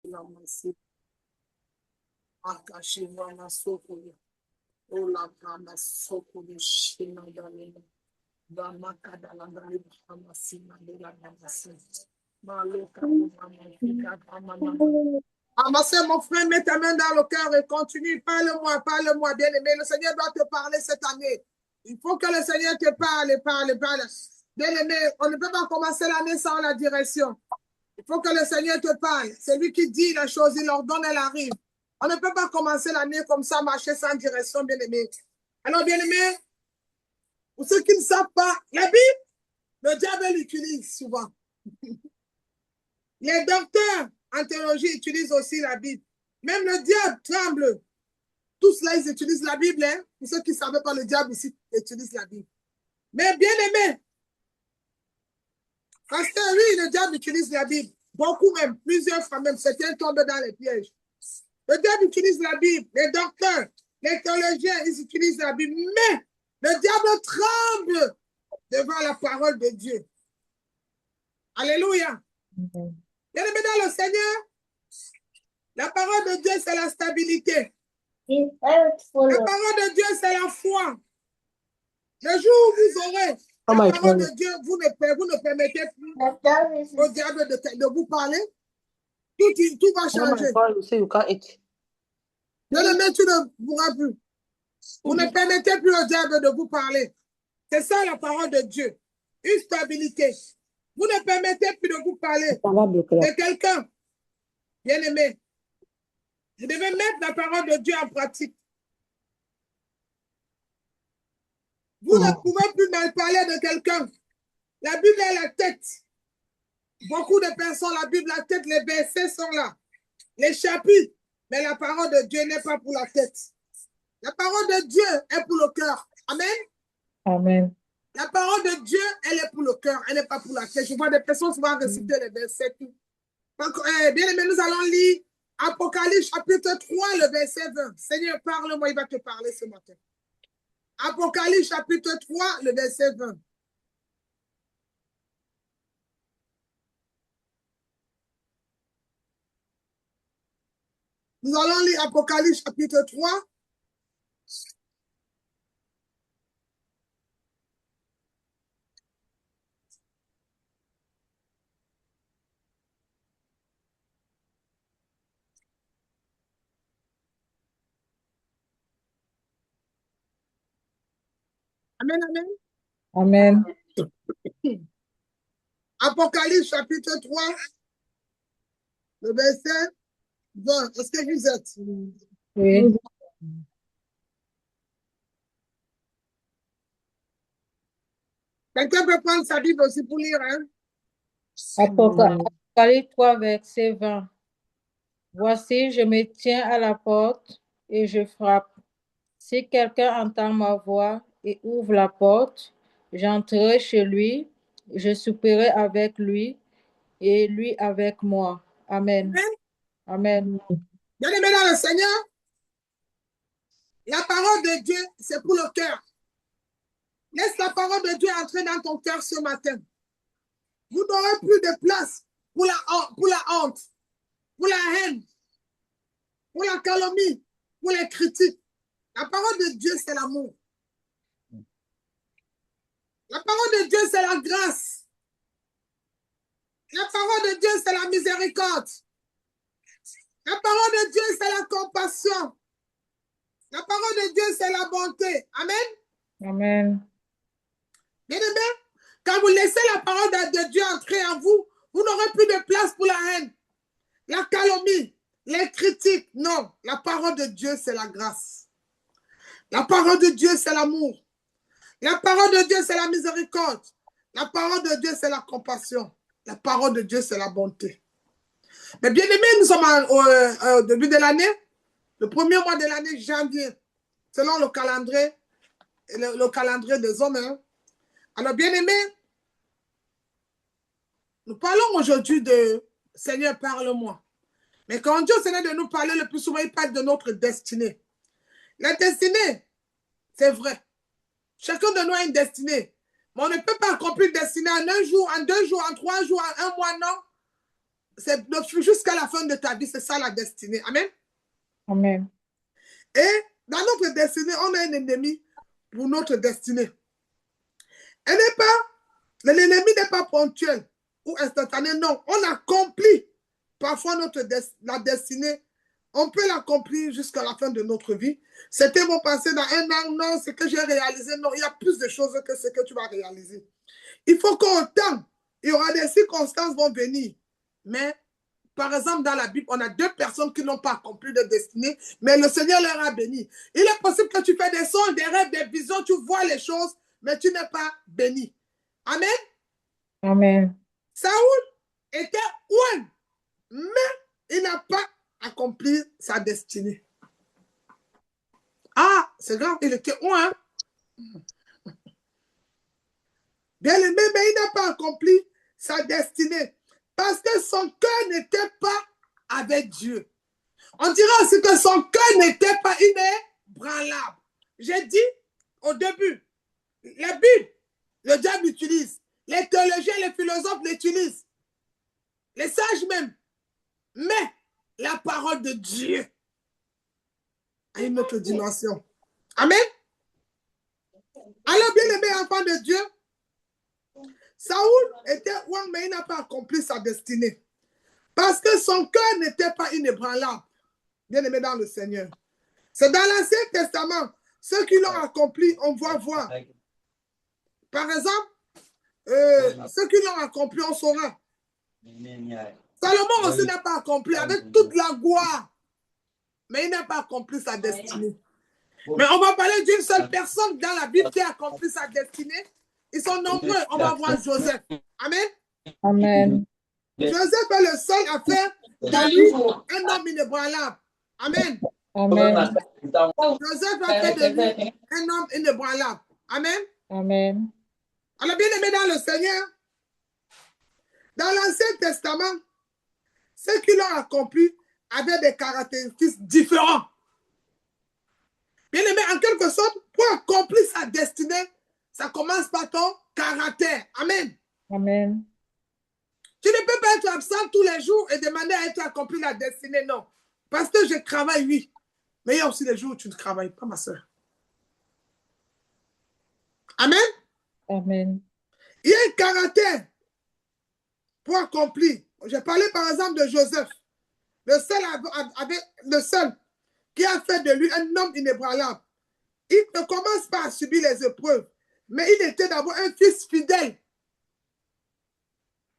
la masi akashiva na soko ola kama soko ni shina dalina vama kadala ndali hamasi mandela hamasi maloka mama kama mama. Amassez mon frère, mets ta main dans le cœur et continue. Parle-moi, parle-moi, bien-aimé. Le Seigneur doit te parler cette année. Il faut que le Seigneur te parle, parle, parle. Bien-aimé, on ne peut pas commencer l'année sans la direction. Il faut que le Seigneur te parle. C'est lui qui dit les choses, il ordonne, elle arrive. On ne peut pas commencer l'année comme ça, marcher sans direction, bien-aimé. Alors, bien-aimé, pour ceux qui ne savent pas, la Bible, le diable l'utilise souvent. Les docteurs en théologie utilisent aussi la Bible. Même le diable tremble. Tous là, ils utilisent la Bible. Hein? Pour ceux qui ne savaient pas, le diable aussi utilise la Bible. Mais bien aimé, parce que oui, le diable utilise la Bible. Beaucoup même, plusieurs fois même, certains tombent dans les pièges. Le diable utilise la Bible. Les docteurs, les théologiens, ils utilisent la Bible. Mais le diable tremble devant la parole de Dieu. Alléluia. Bien aimé dans le Seigneur, la parole de Dieu, c'est la stabilité. La parole de Dieu, c'est la foi. Le jour où vous aurez la parole de Dieu, vous ne permettez plus au diable de vous parler. Tout va changer. Bien-aimé, tu ne pourras plus. Vous ne permettez plus au diable de vous parler. C'est ça la parole de Dieu. Une stabilité. Vous ne permettez plus de vous parler de quelqu'un. Bien-aimé, vous devez mettre la parole de Dieu en pratique. Vous ne pouvez plus mal parler de quelqu'un. La Bible est la tête. Beaucoup de personnes, la Bible, la tête, les versets sont là. Les chapitres. Mais la parole de Dieu n'est pas pour la tête. La parole de Dieu est pour le cœur. Amen. Amen. La parole de Dieu, elle est pour le cœur. Elle n'est pas pour la tête. Je vois des personnes souvent réciter les versets. Donc, bien aimé, nous allons lire Apocalypse chapitre 3, le verset 20. Seigneur, parle-moi, il va te parler ce matin. Apocalypse chapitre 3, le verset 20. Nous allons lire Apocalypse chapitre 3. Amen, amen. Amen. Apocalypse chapitre 3, le verset 20. Est-ce que vous êtes? Oui. Quelqu'un peut prendre sa Bible aussi pour lire, hein? Apocalypse 3, verset 20. Voici, je me tiens à la porte et je frappe. Si quelqu'un entend ma voix et ouvre la porte, j'entrerai chez lui, je souperai avec lui et lui avec moi. Amen. Amen. Bien aimé dans le Seigneur, la parole de Dieu, c'est pour le cœur. Laisse la parole de Dieu entrer dans ton cœur ce matin. Vous n'aurez plus de place pour la honte, pour la haine, pour la calomnie, pour les critiques. La parole de Dieu, c'est l'amour. La parole de Dieu, c'est la grâce. La parole de Dieu, c'est la miséricorde. La parole de Dieu, c'est la compassion. La parole de Dieu, c'est la bonté. Amen. Amen. Bien-aimé, quand vous laissez la parole de Dieu entrer en vous, vous n'aurez plus de place pour la haine, la calomnie, les critiques. Non, la parole de Dieu, c'est la grâce. La parole de Dieu, c'est l'amour. La parole de Dieu, c'est la miséricorde. La parole de Dieu, c'est la compassion. La parole de Dieu, c'est la bonté. Mais bien aimé, nous sommes au début de l'année, le premier mois de l'année, janvier, selon le calendrier des hommes. Hein. Alors bien aimé, nous parlons aujourd'hui de Seigneur, parle-moi. Mais quand Dieu Seigneur de nous parler, le plus souvent, il parle de notre destinée. La destinée, c'est vrai. Chacun de nous a une destinée. Mais on ne peut pas accomplir une destinée en un jour, en 2 jours, en 3 jours, en un mois, non. c'est jusqu'à la fin de ta vie, c'est ça la destinée. Amen. Amen. Et dans notre destinée, on a un ennemi pour notre destinée. L'ennemi n'est pas ponctuel ou instantané, non. On accomplit parfois la destinée. On peut l'accomplir jusqu'à la fin de notre vie. C'était mon passé dans un an, non, ce que j'ai réalisé, non. Il y a plus de choses que ce que tu vas réaliser. Il faut qu'on tente. Il y aura des circonstances qui vont venir. Mais, par exemple, dans la Bible, on a 2 personnes qui n'ont pas accompli de destinée, mais le Seigneur leur a béni. Il est possible que tu fais des songes, des rêves, des visions, tu vois les choses, mais tu n'es pas béni. Amen. Amen. Saoul était loin, mais il n'a pas accompli sa destinée. Ah, c'est grave, il était loin. Bien aimé, mais il n'a pas accompli sa destinée parce que son cœur n'était pas avec Dieu. On dirait aussi que son cœur n'était pas inébranlable. J'ai dit au début, la Bible, le diable l'utilise. Les théologiens, les philosophes l'utilisent. Les sages même. Mais la parole de Dieu a une autre dimension. Amen. Alors, bien aimé enfant de Dieu, Saoul était loin, mais il n'a pas accompli sa destinée. Parce que son cœur n'était pas inébranlable. Bien aimé dans le Seigneur. C'est dans l'Ancien Testament. Ceux qui l'ont accompli, on va voir. Par exemple, ceux qui l'ont accompli, on saura. Salomon aussi n'a pas accompli avec toute la gloire. Mais il n'a pas accompli sa destinée. Mais on va parler d'une seule personne dans la Bible qui a accompli sa destinée. Ils sont nombreux. On va voir Joseph. Amen. Amen. Joseph est le seul à faire de lui un homme inébranlable. Amen. Amen. Joseph a fait de lui un homme inébranlable. Amen. Amen. Alors, bien aimé dans le Seigneur, dans l'Ancien Testament, ceux qui l'ont accompli avaient des caractéristiques différentes. Bien aimé, en quelque sorte, pour accomplir sa destinée, ça commence par ton caractère. Amen. Amen. Tu ne peux pas être absent tous les jours et demander à être accompli la destinée, non. Parce que je travaille, oui. Mais il y a aussi les jours où tu ne travailles pas, ma soeur. Amen. Amen. Il y a un caractère pour accomplir. J'ai parlé par exemple de Joseph, le seul qui a fait de lui un homme inébranlable. Il ne commence pas à subir les épreuves, mais il était d'abord un fils fidèle.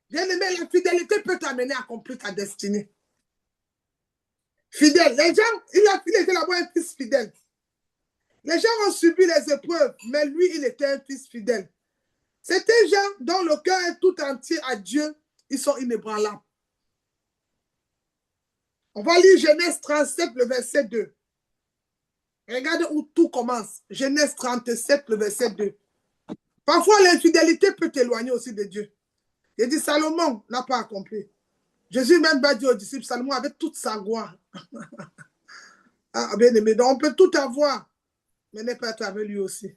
Bien aimé, la fidélité peut t'amener à accomplir ta destinée. Fidèle. Les gens, il était d'abord un fils fidèle. Les gens ont subi les épreuves, mais lui, il était un fils fidèle. C'était gens dont le cœur est tout entier à Dieu, ils sont inébranlables. On va lire Genèse 37, le verset 2. Regardez où tout commence. Genèse 37, le verset 2. Parfois, l'infidélité peut t'éloigner aussi de Dieu. Il dit, Salomon n'a pas accompli. Jésus même va dire aux disciples, Salomon avait toute sa gloire. Ah, bien aimé, donc on peut tout avoir, mais n'est pas être avec lui aussi.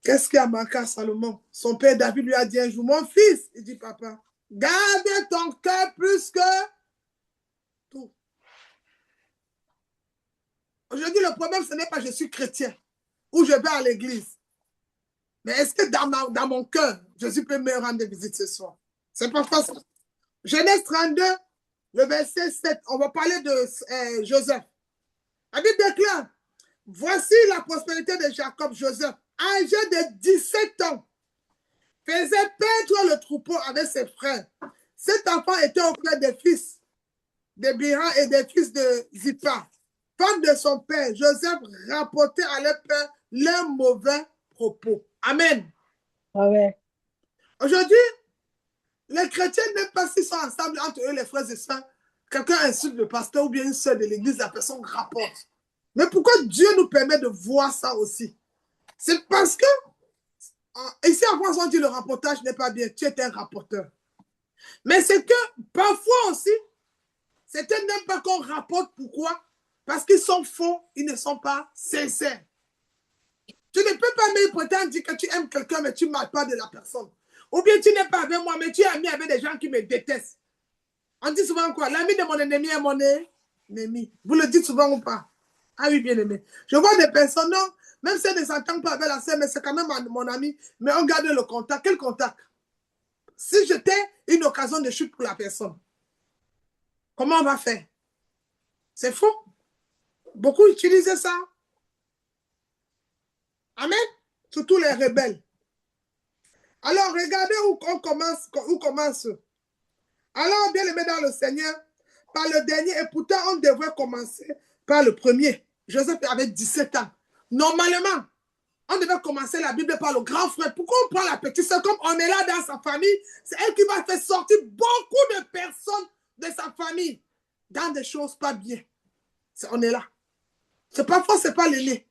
Qu'est-ce qui a manqué à Salomon? Son père David lui a dit un jour, mon fils, il dit, papa, garde ton cœur plus que tout. Aujourd'hui, le problème, ce n'est pas je suis chrétien ou je vais à l'église. Mais est-ce que dans mon cœur, Jésus peut me rendre visite ce soir? C'est pas facile. Genèse 32, le verset 7, on va parler de Joseph. La Bible déclare, voici la prospérité de Jacob, Joseph, âgé de 17 ans, faisait paître le troupeau avec ses frères. Cet enfant était auprès des fils de Bira et des fils de Zippa, femme de son père. Joseph rapportait à leur père leurs mauvais propos. Amen. Amen. Aujourd'hui, les chrétiens n'aiment pas s'ils sont ensemble entre eux, les frères et sœurs. Quelqu'un insulte le pasteur ou bien une sœur de l'église, la personne rapporte. Mais pourquoi Dieu nous permet de voir ça aussi? C'est parce que, ici en France, on dit le rapportage n'est pas bien. Tu es un rapporteur. Mais c'est que, parfois aussi, certains n'aiment pas qu'on rapporte. Pourquoi? Parce qu'ils sont faux, ils ne sont pas sincères. Tu ne peux pas même prétendre dire que tu aimes quelqu'un, mais tu ne parles pas de la personne. Ou bien tu n'es pas avec moi, mais tu es ami avec des gens qui me détestent. On dit souvent quoi? L'ami de mon ennemi est mon ennemi. Vous le dites souvent ou pas? Ah oui, bien aimé. Je vois des personnes, non, même si elles ne s'entendent pas avec la sœur, mais c'est quand même mon ami, mais on garde le contact. Quel contact? Si j'étais une occasion de chute pour la personne, comment on va faire? C'est faux. Beaucoup utilisent ça. Amen. Surtout les rebelles. Alors, regardez où on commence. Où commence. Alors, bien aimé dans le Seigneur, par le dernier, et pourtant, on devrait commencer par le premier. Joseph avait 17 ans. Normalement, on devait commencer la Bible par le grand frère. Pourquoi on prend la petite sœur comme on est là dans sa famille? C'est elle qui va faire sortir beaucoup de personnes de sa famille dans des choses pas bien. On est là. C'est parfois, c'est pas l'aîné.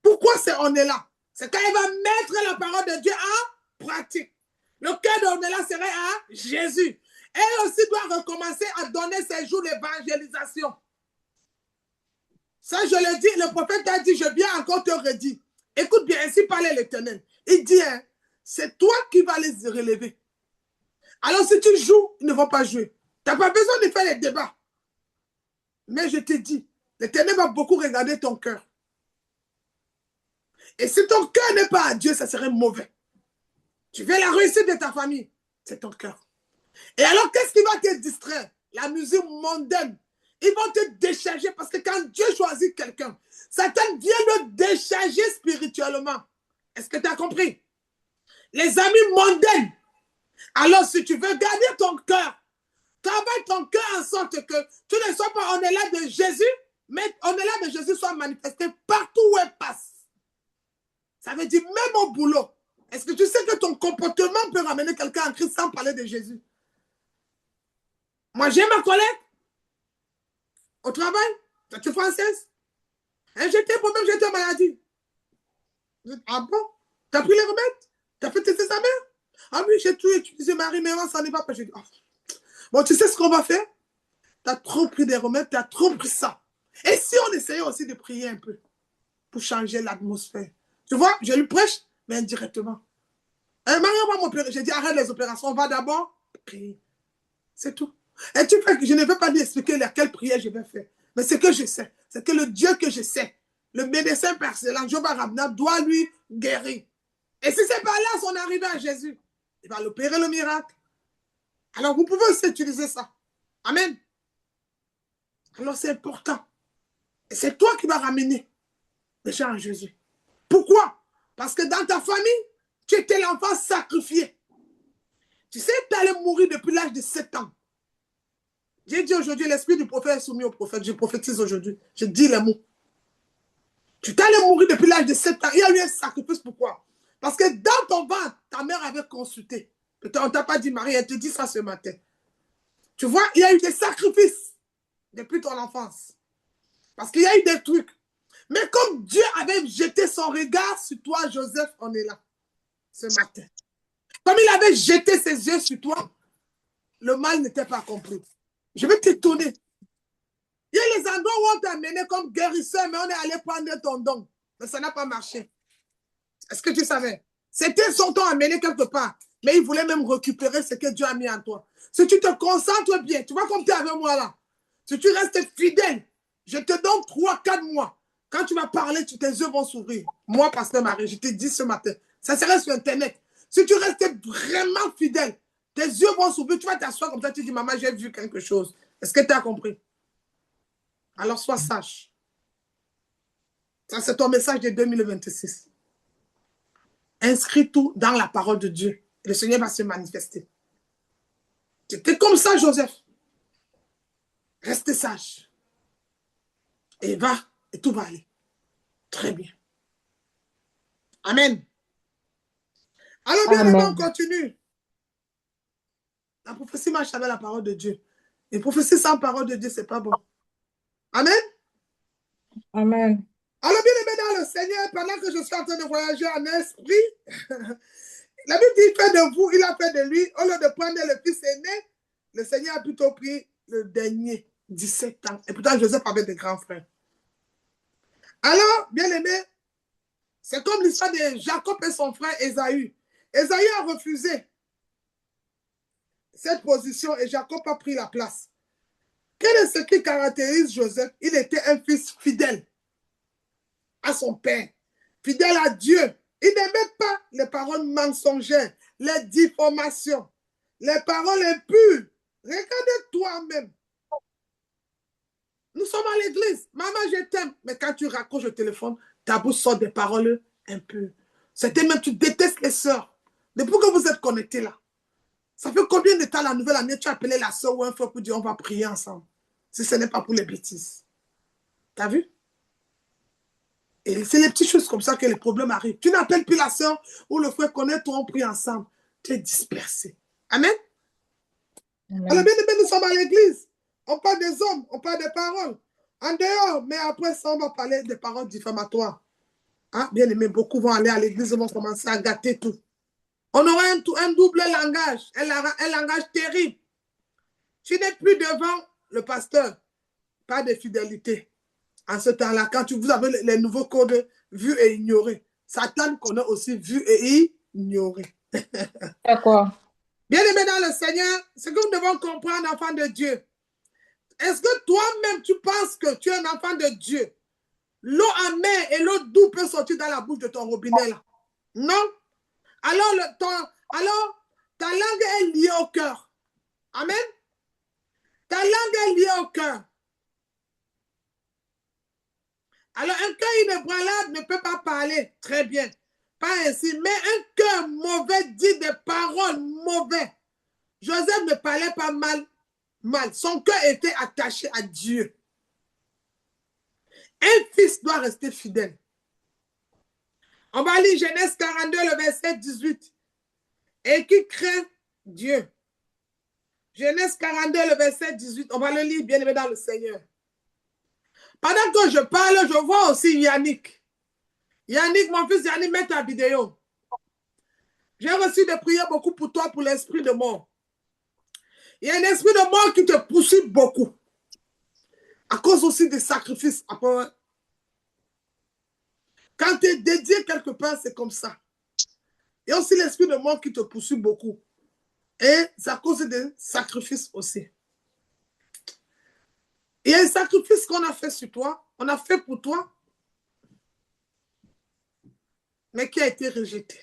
Pourquoi on est là? C'est quand elle va mettre la parole de Dieu en pratique. Le cœur de là serait à Jésus. Elle aussi doit recommencer à donner ses jours d'évangélisation. Ça, je le dis, le prophète a dit, je viens encore te redire. Écoute bien, ainsi parlait l'Éternel. Il dit, hein, c'est toi qui vas les relever. Alors si tu joues, ils ne vont pas jouer. Tu n'as pas besoin de faire les débats. Mais je te dis, l'Éternel va beaucoup regarder ton cœur. Et si ton cœur n'est pas à Dieu, ça serait mauvais. Tu veux la réussite de ta famille, c'est ton cœur. Et alors, qu'est-ce qui va te distraire? La musique mondaine. Ils vont te décharger parce que quand Dieu choisit quelqu'un, Satan vient le décharger spirituellement. Est-ce que tu as compris? Les amis mondaines. Alors, si tu veux garder ton cœur, travaille ton cœur en sorte que tu ne sois pas en élan de Jésus, mais en élan de Jésus soit manifesté partout où elle passe. Ça veut dire même au boulot. Est-ce que tu sais que ton comportement peut ramener quelqu'un en Christ sans parler de Jésus? Moi, j'ai ma collègue au travail, tu es française. J'étais problème, j'étais maladie. Ah bon? Tu as pris les remèdes? Tu as fait tes examens? Ah oui, j'ai tout utilisé, Marie, mais moi, ça n'est pas. Je dis, oh. Bon, tu sais ce qu'on va faire? Tu as trop pris des remèdes, tu as trop pris ça. Et si on essayait aussi de prier un peu pour changer l'atmosphère? Tu vois, je lui prêche, mais indirectement. Marie, on va m'opérer. J'ai dit, arrête les opérations, on va d'abord prier. C'est tout. Et tu fais que je ne vais pas lui expliquer laquelle prière je vais faire. Mais ce que je sais, c'est que le Dieu que je sais, le médecin par excellence, Job Arabna, doit lui guérir. Et si c'est pas là son arrivée à Jésus, il va l'opérer le miracle. Alors vous pouvez aussi utiliser ça. Amen. Alors c'est important. Et c'est toi qui vas ramener les gens à Jésus. Pourquoi? Parce que dans ta famille, tu étais l'enfant sacrifié. Tu sais, tu allais mourir depuis l'âge de 7 ans. J'ai dit aujourd'hui, l'esprit du prophète est soumis au prophète. Je prophétise aujourd'hui. Je dis les mots. Tu t'allais mourir depuis l'âge de 7 ans. Il y a eu un sacrifice. Pourquoi? Parce que dans ton ventre, ta mère avait consulté. Peut-être on ne t'a pas dit, Marie, elle te dit ça ce matin. Tu vois, il y a eu des sacrifices depuis ton enfance. Parce qu'il y a eu des trucs. Mais comme Dieu avait jeté son regard sur toi, Joseph, on est là ce matin. Comme il avait jeté ses yeux sur toi, le mal n'était pas compris. Je vais t'étonner. Il y a les endroits où on t'a amené comme guérisseur, mais on est allé prendre ton don. Mais ça n'a pas marché. Est-ce que tu savais? C'était son don amené quelque part. Mais il voulait même récupérer ce que Dieu a mis en toi. Si tu te concentres bien, tu vois comme tu es avec moi là. Si tu restes fidèle, je te donne 3-4 mois. Quand tu vas parler, tes yeux vont s'ouvrir. Moi, Pasteur Marie, je t'ai dit ce matin. Ça serait sur Internet. Si tu restes vraiment fidèle, tes yeux vont s'ouvrir. Tu vas t'asseoir comme ça, tu dis, maman, j'ai vu quelque chose. Est-ce que tu as compris? Alors, sois sage. Ça, c'est ton message de 2026. Inscris tout dans la parole de Dieu. Le Seigneur va se manifester. C'était comme ça, Joseph. Reste sage. Et va, et tout va aller. Très bien. Amen. Alors, bien aimé, on continue. La prophétie marche avec la parole de Dieu. Et prophétie sans parole de Dieu, c'est pas bon. Amen. Amen. Alors, bien aimé dans le Seigneur, pendant que je suis en train de voyager en esprit, la Bible dit, fait de vous, il a fait de lui, au lieu de prendre le fils aîné, le Seigneur a plutôt pris le dernier, 17 ans. Et pourtant, Joseph avait des grands frères. Alors, bien aimé, c'est comme l'histoire de Jacob et son frère Ésaü. Esaïe a refusé cette position et Jacob a pris la place. Quel est ce qui caractérise Joseph? Il était un fils fidèle à son père, fidèle à Dieu. Il n'aimait pas les paroles mensongères, les diffamations, les paroles impures. Regarde toi-même. Nous sommes à l'église. Maman, je t'aime. Mais quand tu raccroches le téléphone, ta bouche sort des paroles impures. C'était même, tu détestes les sœurs. Depuis que vous êtes connectés là, ça fait combien de temps la nouvelle année, tu as appelé la sœur ou un frère pour dire on va prier ensemble? Si ce n'est pas pour les bêtises. T'as vu? Et c'est les petites choses comme ça que les problèmes arrivent. Tu n'appelles plus la sœur ou le frère connaît toi, on prie ensemble. Tu es dispersé. Amen? Alors, Amen. bien aimé, nous sommes à l'église. On parle des hommes, on parle des paroles. En dehors, mais après ça, on va parler des paroles diffamatoires. Hein? Bien aimé, beaucoup vont aller à l'église, vont commencer à gâter tout. On aura un double langage, un langage terrible. Tu n'es plus devant le pasteur, pas de fidélité. En ce temps-là, quand vous avez les nouveaux codes vu et ignoré, Satan connaît aussi vu et ignoré. D'accord. Bien aimé dans le Seigneur, ce que nous devons comprendre, enfant de Dieu, est-ce que toi-même tu penses que tu es un enfant de Dieu? L'eau amère et l'eau douce peut sortir dans la bouche de ton robinet là. Non? Alors, alors ta langue est liée au cœur. Amen? Ta langue est liée au cœur. Alors, un cœur inébranlable ne peut pas parler très bien. Pas ainsi. Mais un cœur mauvais dit des paroles mauvaises. Joseph ne parlait pas mal. Son cœur était attaché à Dieu. Un fils doit rester fidèle. On va lire Genèse 42, le verset 18. Et qui craint Dieu. Genèse 42, le verset 18. On va le lire bien aimé dans le Seigneur. Pendant que je parle, je vois aussi Yannick. Yannick, mon fils Yannick, mets ta vidéo. J'ai reçu des prières beaucoup pour toi, pour l'esprit de mort. Il y a un esprit de mort qui te poursuit beaucoup. À cause aussi des sacrifices. Quand tu es dédié quelque part, c'est comme ça. Il y a aussi l'esprit de mort qui te poursuit beaucoup. Et c'est à cause des sacrifices aussi. Il y a un sacrifice qu'on a fait sur toi, on a fait pour toi, mais qui a été rejeté.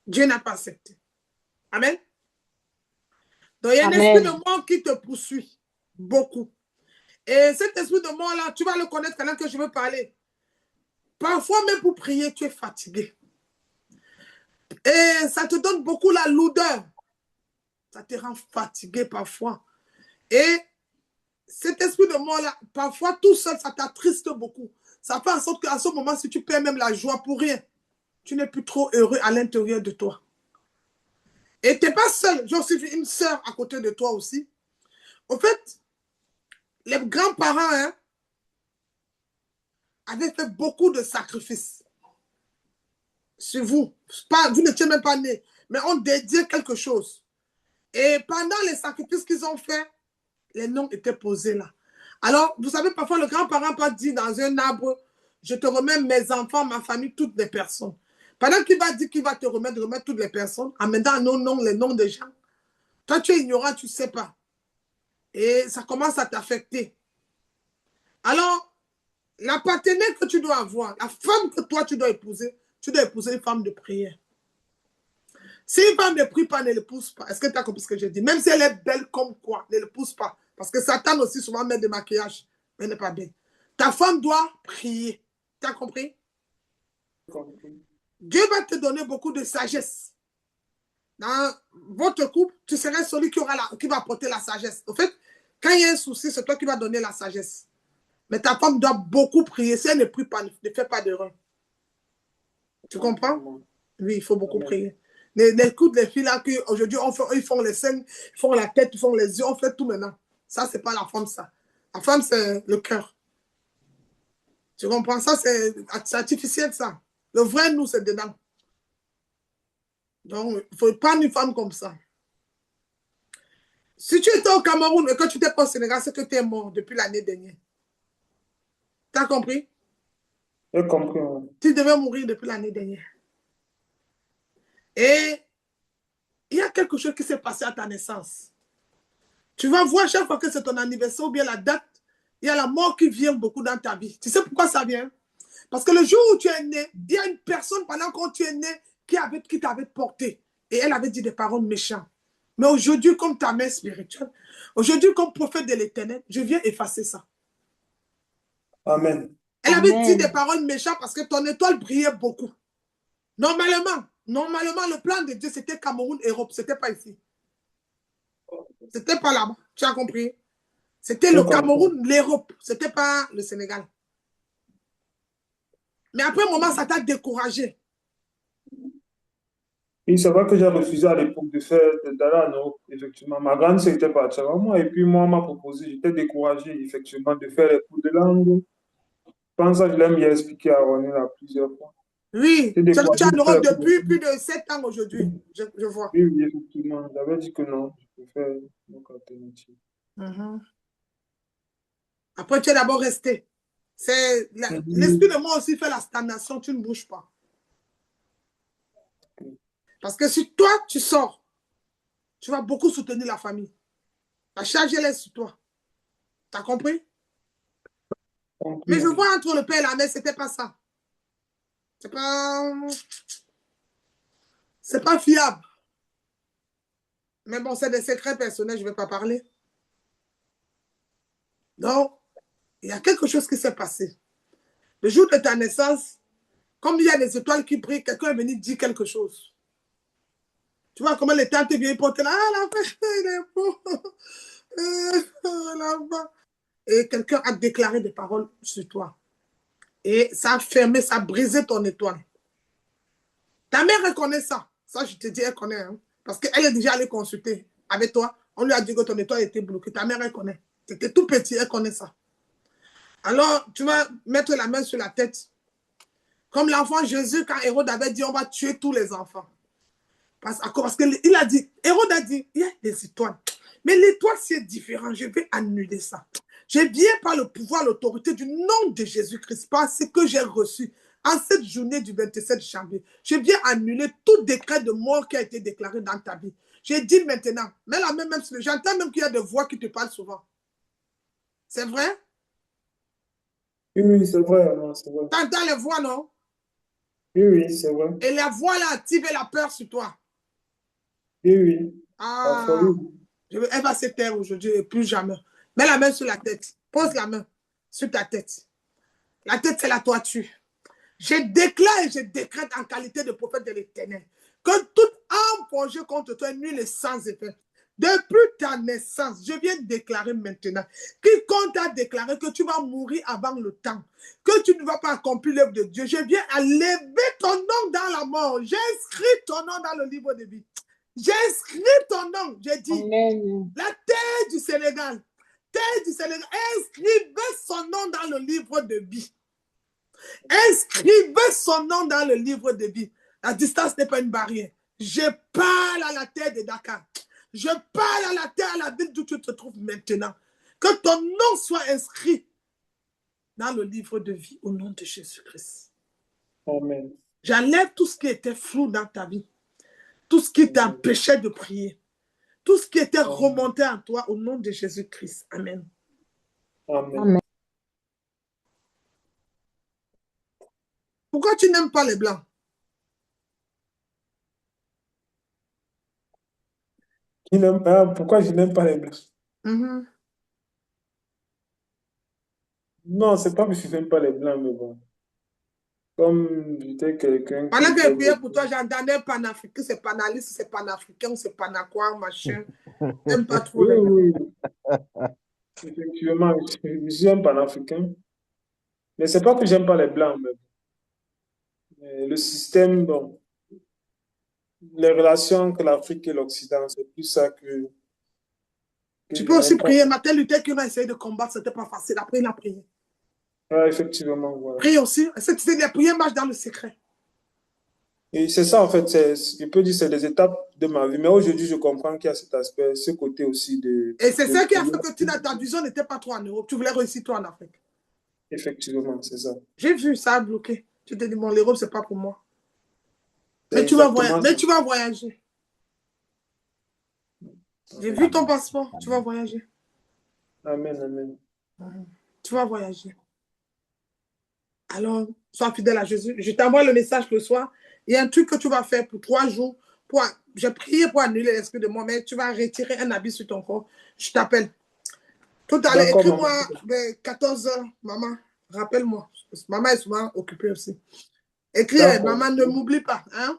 Dieu n'a pas accepté. Amen. Donc, il y a un esprit de Amen. mort qui te poursuit beaucoup. Et cet esprit de mort-là, tu vas le connaître pendant que je veux parler. Parfois, même pour prier, tu es fatigué. Et ça te donne beaucoup la lourdeur. Ça te rend fatigué parfois. Et cet esprit de mort-là, parfois, tout seul, ça t'attriste beaucoup. Ça fait en sorte qu'à ce moment, si tu perds même la joie pour rien, tu n'es plus trop heureux à l'intérieur de toi. Et tu n'es pas seul. J'ai aussi une sœur à côté de toi aussi. En fait, les grands-parents hein, avaient fait beaucoup de sacrifices sur vous. Vous n'étiez même pas nés, mais on dédiait quelque chose. Et pendant les sacrifices qu'ils ont fait, les noms étaient posés là. Alors, vous savez, parfois, le grand-parent peut dire dans un arbre, je te remets mes enfants, ma famille, toutes les personnes. Pendant qu'il va dire qu'il va te remettre toutes les personnes, en mettant nos noms, les noms des gens. Toi, tu es ignorant, tu ne sais pas. Et ça commence à t'affecter. Alors, la partenaire que tu dois avoir, la femme que toi, tu dois épouser une femme de prière. Si une femme ne prie pas, ne l'épouse pas. Est-ce que tu as compris ce que je dis? Même si elle est belle comme quoi, ne l'épouse pas. Parce que Satan aussi souvent met des maquillages, mais elle n'est pas belle. Ta femme doit prier. Tu as compris? Dieu va te donner beaucoup de sagesse. Dans votre couple, tu seras celui qui va apporter la sagesse. En fait, quand il y a un souci, c'est toi qui vas donner la sagesse. Mais ta femme doit beaucoup prier. Si elle ne prie pas, ne fait pas d'erreur. Tu comprends? Oui, il faut beaucoup prier. Écoute les filles là qui aujourd'hui ils font les seins, ils font la tête, ils font les yeux, on fait tout maintenant. Ça, c'est pas la femme, ça. La femme, c'est le cœur. Tu comprends? Ça, c'est artificiel, ça. Le vrai nous, c'est dedans. Donc, il faut prendre une femme comme ça. Si tu étais au Cameroun et que tu n'étais pas au Sénégal, c'est que tu es mort depuis l'année dernière. Tu as compris? J'ai compris. Tu devais mourir depuis l'année dernière. Et il y a quelque chose qui s'est passé à ta naissance. Tu vas voir chaque fois que c'est ton anniversaire ou bien la date, il y a la mort qui vient beaucoup dans ta vie. Tu sais pourquoi ça vient? Parce que le jour où tu es né, il y a une personne pendant que tu es né qui t'avait porté. Et elle avait dit des paroles méchantes. Mais aujourd'hui, comme ta mère spirituelle, aujourd'hui, comme prophète de l'Éternel, je viens effacer ça. Amen. Elle avait dit des Amen. paroles méchantes parce que ton étoile brillait beaucoup. Normalement, le plan de Dieu, c'était Cameroun, Europe. Ce n'était pas ici. Ce n'était pas là-bas. Tu as compris? C'était le Je comprends. Cameroun, l'Europe. Ce n'était pas le Sénégal. Mais après un moment, ça t'a découragé. Et c'est vrai que j'ai refusé à l'époque d'aller en Europe, effectivement. Ma grande sœur était partie avant moi, et puis moi, on m'a proposé, j'étais découragé, effectivement, de faire les cours de langue. Je pense que je l'ai bien expliqué à Ronnie là plusieurs fois. Oui, J'étais tu es découragé en de faire Europe les cours de depuis langue. plus de 7 ans aujourd'hui. Je vois. Oui, oui, effectivement. J'avais dit que non, je préfère une autre alternative. Après, tu es d'abord resté. L'esprit de moi aussi fait la stagnation, tu ne bouges pas. Parce que si toi, tu sors, tu vas beaucoup soutenir la famille. La charge, elle est sur toi. Tu as compris? Mais je vois entre le père et la mère, c'était pas ça. C'est pas fiable. Mais bon, c'est des secrets personnels, je ne vais pas parler. Donc, il y a quelque chose qui s'est passé. Le jour de ta naissance, comme il y a des étoiles qui brillent, quelqu'un est venu dire quelque chose. Tu vois comment les tantes viennent porter là, ah, la fête, il est beau. Et quelqu'un a déclaré des paroles sur toi. Et ça a fermé, ça a brisé ton étoile. Ta mère reconnaît ça. Ça, je te dis, elle connaît. Hein? Parce qu'elle est déjà allée consulter avec toi. On lui a dit que ton étoile était bloquée. Ta mère, elle connaît. C'était tout petit, elle connaît ça. Alors, tu vas mettre la main sur la tête. Comme l'enfant Jésus, quand Hérode avait dit, on va tuer tous les enfants. Parce qu'il a dit, Hérode a dit, il y a des étoiles. Mais l'étoile, c'est différent. Je vais annuler ça. Je viens par le pouvoir, l'autorité du nom de Jésus-Christ, par ce que j'ai reçu en cette journée du 27 janvier. Je viens annuler tout décret de mort qui a été déclaré dans ta vie. J'ai dit maintenant, mais la même j'entends même qu'il y a des voix qui te parlent souvent. C'est vrai? Oui, oui, c'est vrai, c'est vrai. Tu entends les voix, non? Oui, oui, c'est vrai. Et la voix là active la peur sur toi. Oui, oui. Parfois, Ah, oui. elle va se taire aujourd'hui et plus jamais. Mets la main sur la tête. Pose la main sur ta tête. La tête, c'est la toiture. Je déclare et je décrète en qualité de prophète de l'Éternel que toute âme forgée contre toi est nulle et sans effet. Depuis ta naissance, je viens déclarer maintenant, quiconque a déclaré que tu vas mourir avant le temps, que tu ne vas pas accomplir l'œuvre de Dieu, je viens à lever ton nom dans la mort. J'inscris ton nom dans le livre de vie. J'inscris ton nom. J'ai dit, Amen. la terre du Sénégal, inscrivez son nom dans le livre de vie. Inscrivez son nom dans le livre de vie. La distance n'est pas une barrière. Je parle à la terre de Dakar. Je parle à la terre, à la ville d'où tu te trouves maintenant. Que ton nom soit inscrit dans le livre de vie au nom de Jésus-Christ. Amen. J'enlève tout ce qui était flou dans ta vie. Tout ce qui t'empêchait de prier. Tout ce qui était remonté en toi au nom de Jésus-Christ. Amen. Amen. Amen. Pourquoi tu n'aimes pas les blancs? Pourquoi je n'aime pas les blancs? Non, c'est pas que je n'aime pas les blancs, mais bon. Comme j'étais quelqu'un qui Pendant que je était priais pour beaucoup. toi, j'entendais panafricain, c'est panaliste, c'est panafricain, c'est panaquois, machin. J'aime pas trop Oui, les blancs. oui, effectivement, je suis un panafricain. Mais c'est pas que j'aime pas les blancs, mais le système, bon, les relations entre l'Afrique et l'Occident, c'est plus ça que Tu je peux aussi n'aime pas. prier. Martin Luther qui a essayé de combattre, c'était pas facile. Après, il a prié. Ouais, effectivement, voilà. Prie aussi. Est-ce que tu sais, les prières marchent dans le secret. Ouais, effectivement, voilà. Et c'est ça qui a fait que tu n'as ta vision n'était pas trop en Europe. Tu voulais réussir toi en Afrique. Oui, oui, c'est des étapes de ma vie. Mais aussi, je peux dire, c'est des étapes de ma vie. Mais aujourd'hui, je comprends qu'il y a cet aspect, ce côté aussi de prière. Effectivement, c'est ça. J'ai vu ça bloqué. Tu te dis, bon, l'Europe, c'est pas pour moi. C'est Mais tu vas exactement voyager. ça. Mais tu vas voyager. J'ai vu ton passeport. Tu vas voyager. Amen, amen. Tu vas voyager. Alors, sois fidèle à Jésus. Je t'envoie le message le soir. Il y a un truc que tu vas faire pour 3 jours. J'ai prié pour annuler l'esprit de moi, mais tu vas retirer un habit sur ton corps. Je t'appelle. Tout à l'heure, D'accord, écris-moi maman. vers 14 h, maman. Rappelle-moi. Maman est souvent occupée aussi. Écris, D'accord. maman, ne m'oublie pas. Hein?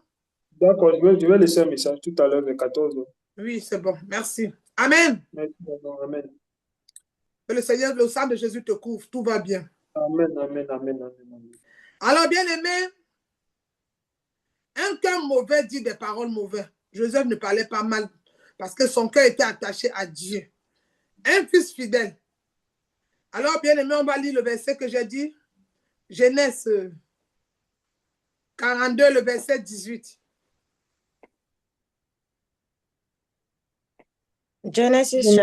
D'accord, je vais laisser un message tout à l'heure vers 14 h. Oui, c'est bon. Merci. Amen. Merci, maman. Amen. Que le Seigneur, le sang de Jésus te couvre. Tout va bien. Amen, amen, amen, amen, amen. Alors, bien aimé, un cœur mauvais dit des paroles mauvaises. Joseph ne parlait pas mal parce que son cœur était attaché à Dieu. Un fils fidèle. Alors, bien aimé, on va lire le verset que j'ai dit. Genèse 42, le verset 18. Genesis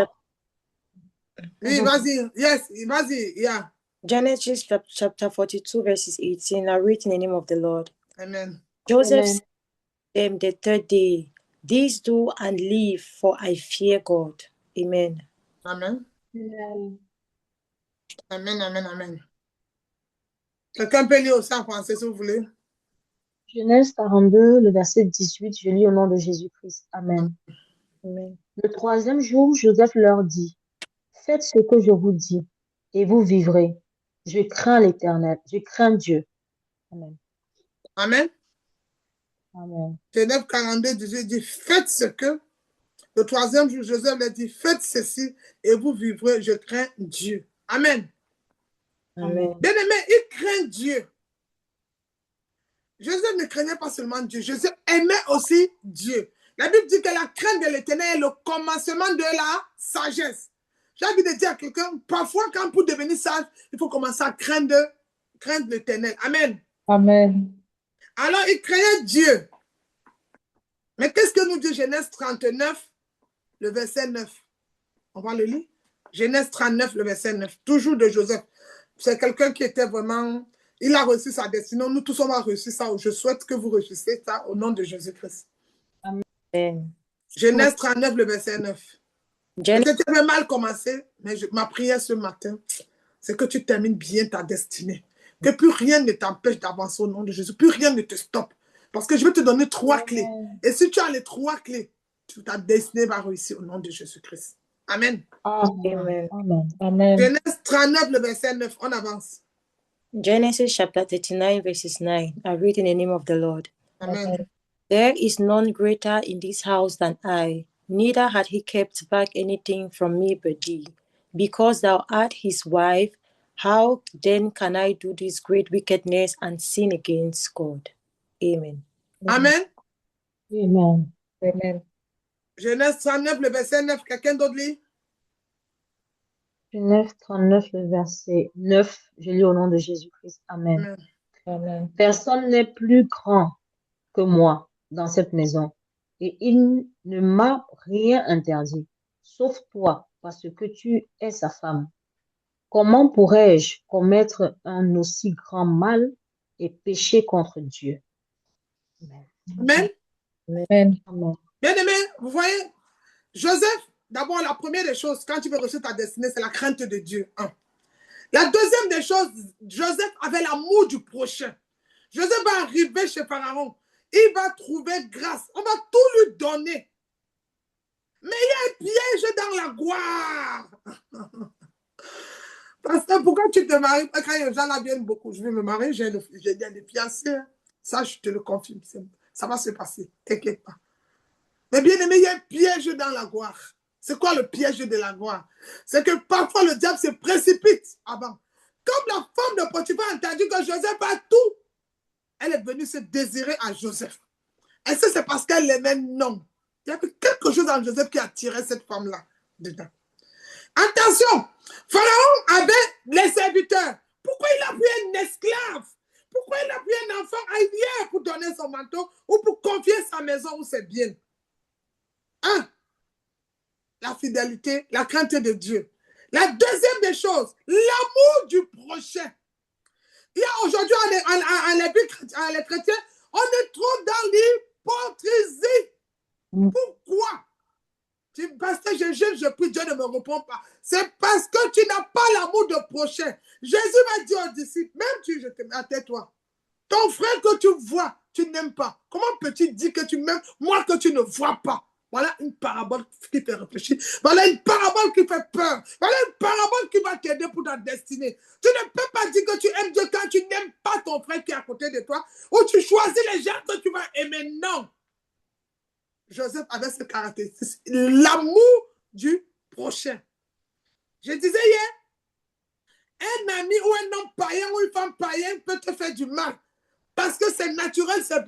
Oui, vas-y. Yes, vas-y. Yeah. Genesis chapter 42, verses 18. I read in the name of the Lord. Amen. Joseph Amen. said to them the third day, "This do and live, for I fear God." Amen. Amen. Amen. Amen, amen, amen. Quelqu'un peut lire aussi en français si vous voulez. Genèse 42, le verset 18, je lis au nom de Jésus-Christ. Amen. Amen. Le troisième jour, Joseph leur dit, faites ce que je vous dis, et vous vivrez. Je crains l'Éternel, je crains Dieu. Amen. Amen. Amen. Genèse 42, 18 dit, faites ce que. Le troisième jour, Joseph leur dit, faites ceci et vous vivrez, je crains Dieu. Amen. Amen. Bien aimé, il craint Dieu. Joseph ne craignait pas seulement Dieu, Joseph aimait aussi Dieu. La Bible dit que la crainte de l'Éternel est le commencement de la sagesse. J'ai envie de dire à quelqu'un, parfois quand pour devenir sage, il faut commencer à craindre l'Éternel. Amen. Amen. Alors il craignait Dieu. Mais qu'est-ce que nous dit Genèse 39, le verset 9? On va le lire. Genèse 39, le verset 9. Toujours de Joseph. C'est quelqu'un qui était vraiment... Il a reçu sa destinée. Nous tous, on a reçu ça. Je souhaite que vous reçuiez ça au nom de Jésus-Christ. Amen. Genèse 39, le verset 9. Gen- Peut-être que tu avais mal commencé, mais ma prière ce matin, c'est que tu termines bien ta destinée. Que plus rien ne t'empêche d'avancer au nom de Jésus. Plus rien ne te stoppe. Parce que je vais te donner 3 clés. Et si tu as les 3 clés, ta destinée va réussir au nom de Jésus-Christ. Amen. Amen. Amen. Amen. Genèse 39, le verset 9. On avance. Genesis chapter 39, verses 9. I read in the name of the Lord. Amen. There is none greater in this house than I, neither had he kept back anything from me but thee. Because thou art his wife, how then can I do this great wickedness and sin against God? Amen. Amen. Amen. Amen. Genèse 39, le verset 9. Quelqu'un d'autre lit? Genèse 39, le verset 9, je lis au nom de Jésus-Christ. Amen. Amen. Amen. Personne n'est plus grand que moi dans cette maison, et il ne m'a rien interdit, sauf toi, parce que tu es sa femme. Comment pourrais-je commettre un aussi grand mal et pécher contre Dieu? Amen. Amen. Amen. Amen. Bien aimé, vous voyez, Joseph, d'abord, la première des choses, quand tu veux réussir ta destinée, c'est la crainte de Dieu. La deuxième des choses, Joseph avait l'amour du prochain. Joseph va arriver chez Pharaon. Il va trouver grâce. On va tout lui donner. Mais il y a un piège dans la gloire. Parce que pourquoi tu te maries? Quand les gens là viennent beaucoup, je vais me marier, j'ai des fiancés. Ça, je te le confirme. Ça va se passer. T'inquiète pas. Mais bien aimé, il y a un piège dans la gloire. C'est quoi le piège de la gloire? C'est que parfois le diable se précipite avant. Comme la femme de Potiphar a entendu que Joseph a tout, elle est venue se désirer à Joseph. Est-ce que c'est parce qu'elle l'aimait? Non. Il y avait quelque chose en Joseph qui attirait cette femme-là dedans. Attention, Pharaon avait les serviteurs. Pourquoi il a pris un esclave? Pourquoi il a pris un enfant ailleurs pour donner son manteau ou pour confier sa maison ou ses biens? La fidélité, la crainte de Dieu. La deuxième des choses, l'amour du prochain. Il y a aujourd'hui, les chrétiens, On est trop dans l'hypocrisie. Pourquoi? Tu pasteur, je prie, Dieu ne me répond pas. C'est parce que tu n'as pas l'amour de prochain. Jésus m'a dit aux disciples, même tu, je te mets à tais-toi. Ton frère que tu vois, tu n'aimes pas. Comment peux-tu dire que tu m'aimes, moi que tu ne vois pas? Voilà une parabole qui fait réfléchir. Voilà une parabole qui fait peur. Voilà une parabole qui va t'aider pour ta destinée. Tu ne peux pas dire que tu aimes Dieu quand tu n'aimes pas ton frère qui est à côté de toi, ou tu choisis les gens que tu vas aimer. Non. Joseph avait ce caractéristique, l'amour du prochain. Je disais hier, un ami ou un homme païen ou une femme païenne peut te faire du mal. Parce que c'est naturel, c'est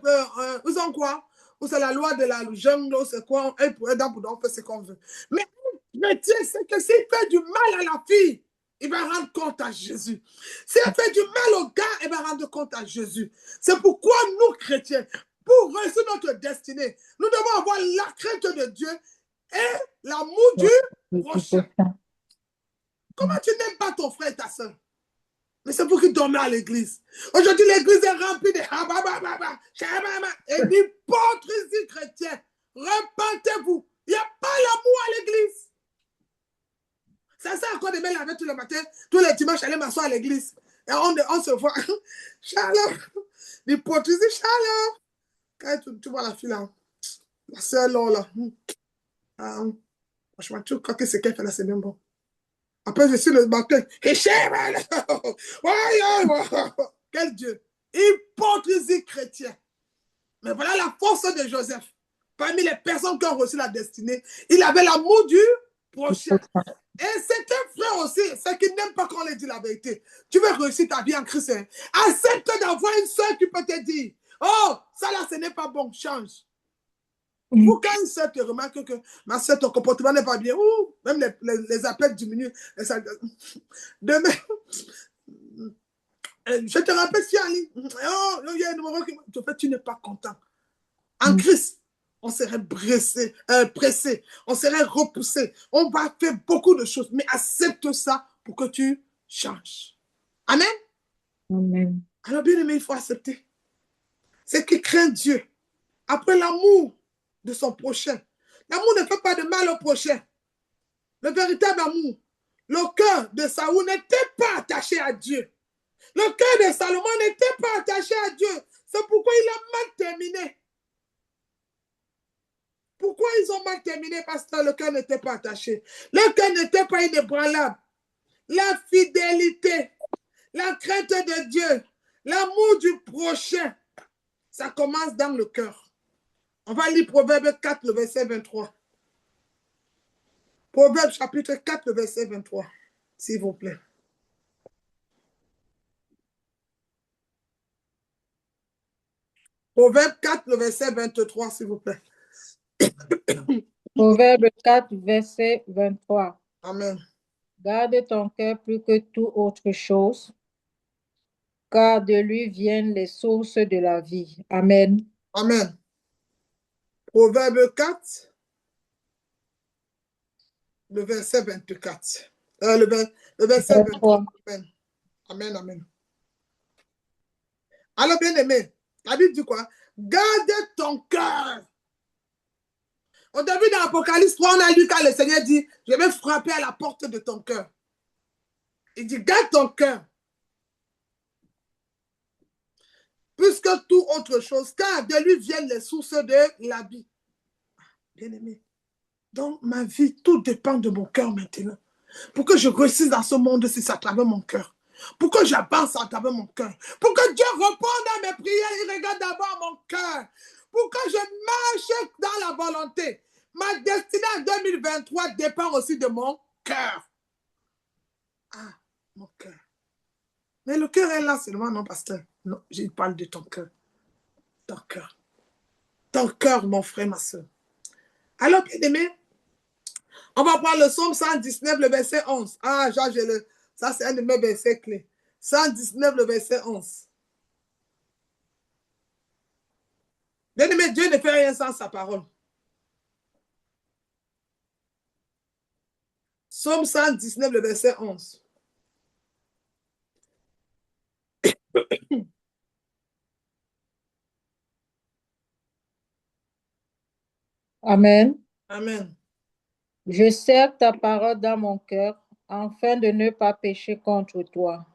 vous en quoi? Ou c'est la loi de la jungle, ou c'est quoi? On fait ce qu'on veut. Mais un chrétien, c'est que s'il fait du mal à la fille, il va rendre compte à Jésus. S'il fait du mal au gars, il va rendre compte à Jésus. C'est pourquoi nous, chrétiens, pour réussir notre destinée, nous devons avoir la crainte de Dieu et l'amour du prochain. Comment tu n'aimes pas ton frère et ta soeur? Mais c'est pour qu'ils dorment à l'église. Aujourd'hui, l'église est remplie de et d'hypocrisie chrétienne. Repentez-vous. Il n'y a pas l'amour à l'église. Ça sert à quoi de me laver tous les matins, tous les dimanches, aller m'asseoir à l'église. Et on se voit. Shalom. L'hypocrisie, shalom. Quand tu vois la fille là, la soeur là, franchement, tu crois que c'est qu'elle fait là, c'est même bon. Après, je suis le matin. Quel Dieu! Hypocrisie chrétienne. Mais voilà la force de Joseph. Parmi les personnes qui ont reçu la destinée, il avait l'amour du prochain. Et c'est un frère aussi, c'est qu'il n'aime pas qu'on lui dise la vérité. Tu veux réussir ta vie en Christ. Hein? Accepte d'avoir une soeur qui peut te dire, oh, ça là, ce n'est pas bon, change. Pour quand une soeur te remarque que ma soeur, ton comportement n'est pas bien, ou même les appels diminuent. Demain, je te rappelle si en ligne, oh, il y a un numéro qui en fait, tu n'es pas content. En Christ, on serait pressé, on serait repoussé, on va faire beaucoup de choses, mais accepte ça pour que tu changes. Amen. Amen. Alors bien aimé, il faut accepter. C'est qui craint Dieu. Après l'amour de son prochain. L'amour ne fait pas de mal au prochain. Le véritable amour. Le cœur de Saoul n'était pas attaché à Dieu. Le cœur de Salomon n'était pas attaché à Dieu. C'est pourquoi il a mal terminé. Pourquoi ils ont mal terminé? Parce que le cœur n'était pas attaché. Le cœur n'était pas inébranlable. La fidélité, la crainte de Dieu, l'amour du prochain, ça commence dans le cœur. On va lire Proverbe 4, le verset 23. Proverbe chapitre 4, le verset 23, s'il vous plaît. Proverbe 4, le verset 23, s'il vous plaît. Proverbe 4, verset 23. Amen. Garde ton cœur plus que toute autre chose, car de lui viennent les sources de la vie. Amen. Amen. Proverbe 4, le verset 24. Le verset 23. Amen. Amen, amen. Alors, bien aimé, la Bible dit quoi? Garde ton cœur. Au début de l'Apocalypse 3, on a lu quand le Seigneur dit, je vais frapper à la porte de ton cœur. Il dit, garde ton cœur. Plus que toute autre chose, car de lui viennent les sources de la vie. Bien aimé. Dans ma vie, tout dépend de mon cœur maintenant. Pour que je réussisse dans ce monde, c'est à travers mon cœur. Pour que j'avance à travers mon cœur. Pour que Dieu réponde à mes prières, il regarde d'abord mon cœur. Pour que je marche dans la volonté. Ma destinée en 2023 dépend aussi de mon cœur. Ah, mon cœur. Mais le cœur est là seulement, non, pasteur? Non, je parle de ton cœur. Ton cœur. Ton cœur, mon frère, ma soeur. Alors, bien aimé, on va prendre le psaume 119, le verset 11. Ah, ça c'est un de mes versets clés. 119, le verset 11. Bien aimé, Dieu ne fait rien sans sa parole. Psaume 119, le verset 11. Amen. Amen. Je serre ta parole dans mon cœur afin de ne pas pécher contre toi.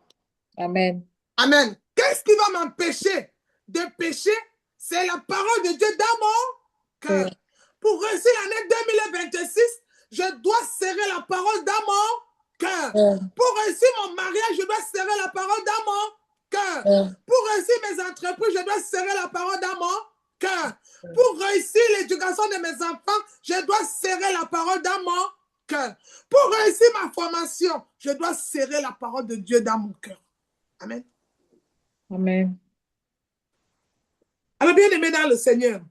Amen. Amen. Qu'est-ce qui va m'empêcher de pécher? C'est la parole de Dieu dans mon cœur. Pour réussir l'année 2026, je dois serrer la parole dans mon cœur. Pour réussir mon mariage, je dois serrer la parole dans mon cœur. Pour réussir mes entreprises, je dois serrer la parole dans mon cœur. Pour réussir l'éducation de mes enfants, je dois serrer la parole dans mon cœur. Pour réussir ma formation, je dois serrer la parole de Dieu dans mon cœur. Amen. Amen. Alors, bien aimé dans le Seigneur,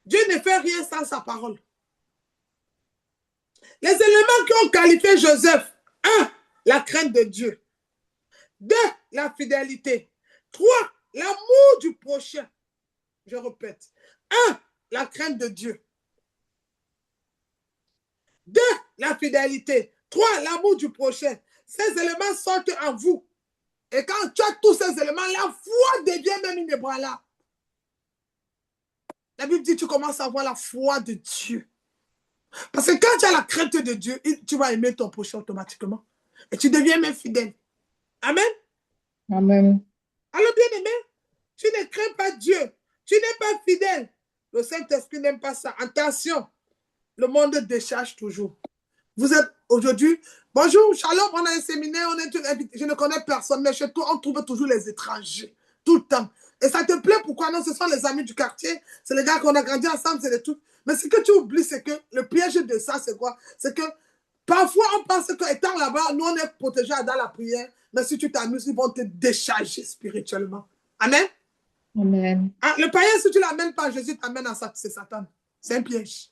Dieu ne fait rien sans sa parole. Les éléments qui ont qualifié Joseph: 1, la crainte de Dieu. 2, la fidélité. 3, l'amour du prochain. Je répète. 1, la crainte de Dieu. 2, la fidélité. 3, l'amour du prochain. Ces éléments sortent en vous. Et quand tu as tous ces éléments, la foi devient même inébranlable. La Bible dit, tu commences à avoir la foi de Dieu. Parce que quand tu as la crainte de Dieu, tu vas aimer ton prochain automatiquement. Et tu deviens même fidèle. Amen. Amen. Alors, bien aimé, tu ne crains pas Dieu. Tu n'es pas fidèle. Le Saint-Esprit n'aime pas ça. Attention, le monde décharge toujours. Vous êtes aujourd'hui, bonjour, shalom, on a un séminaire, je ne connais personne, mais chez toi, on trouve toujours les étrangers, tout le temps. Et ça te plaît, pourquoi non? Ce sont les amis du quartier, c'est les gars qu'on a grandi ensemble, c'est des trucs. Mais ce que tu oublies, c'est que le piège de ça, c'est quoi? C'est que parfois, on pense qu'étant là-bas, nous, on est protégés dans la prière, mais si tu t'amuses, ils vont te décharger spirituellement. Amen? Amen. Ah, le païen, si tu ne l'amènes pas, Jésus t'amène à ça, c'est Satan. C'est un piège.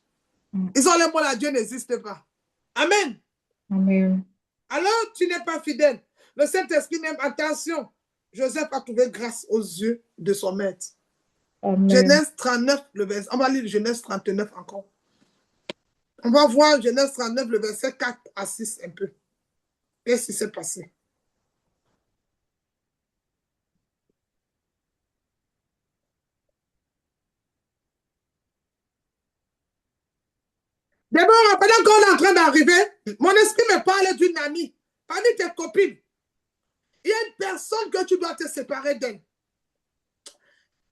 Ils ont les mots là, Dieu n'existe pas. Amen. Amen. Alors, tu n'es pas fidèle. Le Saint-Esprit n'aime. Attention, Joseph a trouvé grâce aux yeux de son maître. Amen. Genèse 39, le verset. On va lire Genèse 39 encore. On va voir Genèse 39, le verset 4 à 6 un peu. Qu'est-ce qui s'est passé? D'abord, pendant qu'on est en train d'arriver, mon esprit me parle d'une amie, parmi tes copines. Il y a une personne que tu dois te séparer d'elle.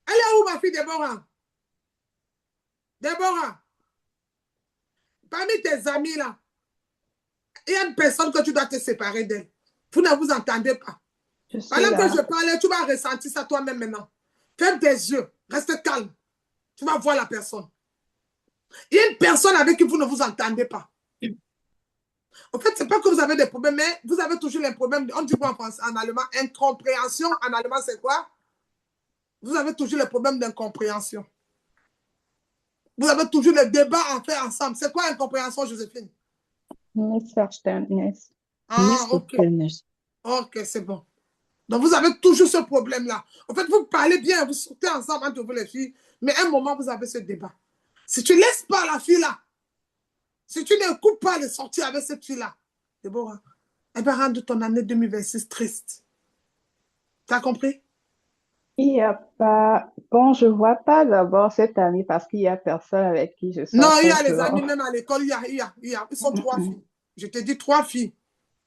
Elle est où, ma fille Déborah? Déborah, parmi tes amis là, il y a une personne que tu dois te séparer d'elle. Vous ne vous entendez pas. Pendant que je parlais, tu vas ressentir ça toi-même maintenant. Ferme tes yeux, reste calme. Tu vas voir la personne. Il y a une personne avec qui vous ne vous entendez pas. En fait, ce n'est pas que vous avez des problèmes, mais vous avez toujours les problèmes. On dit quoi en français, en allemand? Incompréhension. En allemand, c'est quoi? Vous avez toujours les problèmes d'incompréhension. Vous avez toujours les débats à faire ensemble. C'est quoi incompréhension, Joséphine? Missverständnis. Ah, ok. Ok, c'est bon. Donc, vous avez toujours ce problème-là. En fait, vous parlez bien, vous sortez ensemble entre vous les filles, mais à un moment, vous avez ce débat. Si tu ne laisses pas la fille-là, si tu ne coupes pas de sortir avec cette fille-là, Déborah, elle va rendre ton année 2026 triste. Tu as compris? Il n'y a pas... Bon, je ne vois pas d'abord cette amie parce qu'il n'y a personne avec qui je sors. Non, il y a les amis, même à l'école, il y a. Ils sont 3 filles. Je te dis 3 filles.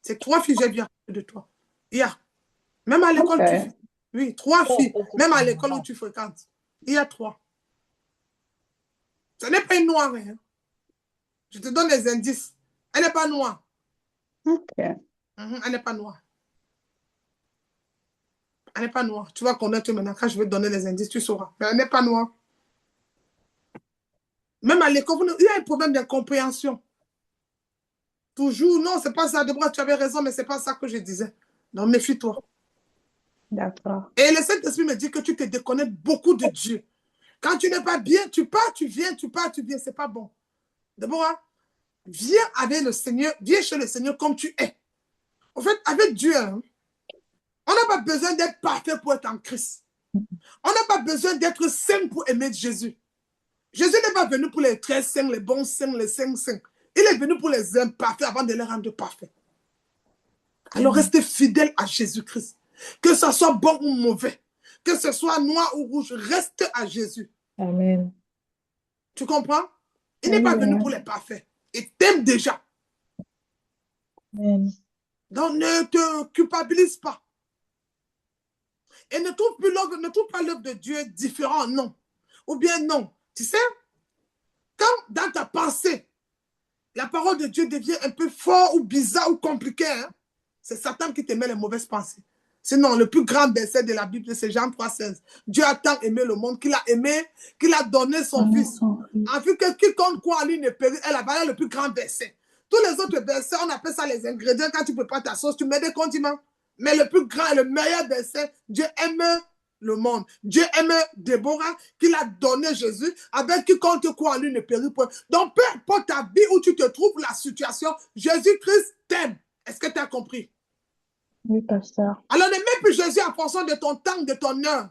C'est 3 filles, j'ai bien de toi. Il y a. Même à l'école, Okay. oui, 3 filles. Même à l'école où tu fréquentes. Il y a 3. Ce n'est pas une noire. Hein. Je te donne les indices. Elle n'est pas noire. Ok. Elle n'est pas noire. Elle n'est pas noire. Tu vas connaître maintenant. Quand je vais te donner les indices, tu sauras. Mais elle n'est pas noire. Même à l'école, il y a un problème d'incompréhension. Toujours, non, c'est pas ça. Deborah, tu avais raison, mais c'est pas ça que je disais. Non, méfie-toi. D'accord. Et le Saint-Esprit me dit que tu te déconnectes beaucoup de Dieu. Quand tu n'es pas bien, tu pars, tu viens, tu pars, tu viens. C'est pas bon. Deborah, viens avec le Seigneur, viens chez le Seigneur comme tu es. En fait, avec Dieu, hein, on n'a pas besoin d'être parfait pour être en Christ. On n'a pas besoin d'être saint pour aimer Jésus. Jésus n'est pas venu pour les très saints, les bons saints, les saints saints. Il est venu pour les imparfaits avant de les rendre parfaits. Alors restez fidèle à Jésus-Christ. Que ce soit bon ou mauvais, que ce soit noir ou rouge, reste à Jésus. Amen. Tu comprends? Il n'est pas venu pour les parfaits. Il t'aime déjà. Amen. Donc, ne te culpabilise pas. Et ne trouve pas l'œuvre de Dieu différent, non. Ou bien non. Tu sais, quand dans ta pensée, la parole de Dieu devient un peu fort ou bizarre ou compliquée, hein, c'est Satan qui te met les mauvaises pensées. Sinon, le plus grand verset de la Bible, c'est Jean 3,16. Dieu a tant aimé le monde qu'il a aimé, qu'il a donné son Fils. Afin que quiconque croit en lui ne périsse. Elle a valé le plus grand verset. Tous les autres versets, on appelle ça les ingrédients. Quand tu prépares ta sauce, tu mets des condiments. Mais le plus grand et le meilleur verset, Dieu aime le monde. Dieu aime Déborah, qu'il a donné Jésus, avec quiconque croit en lui ne périt point. Donc, peu importe ta vie où tu te trouves, la situation, Jésus-Christ t'aime. Est-ce que tu as compris? Oui, pasteur. Alors, ne mets plus Jésus en fonction de ton temps, de ton heure.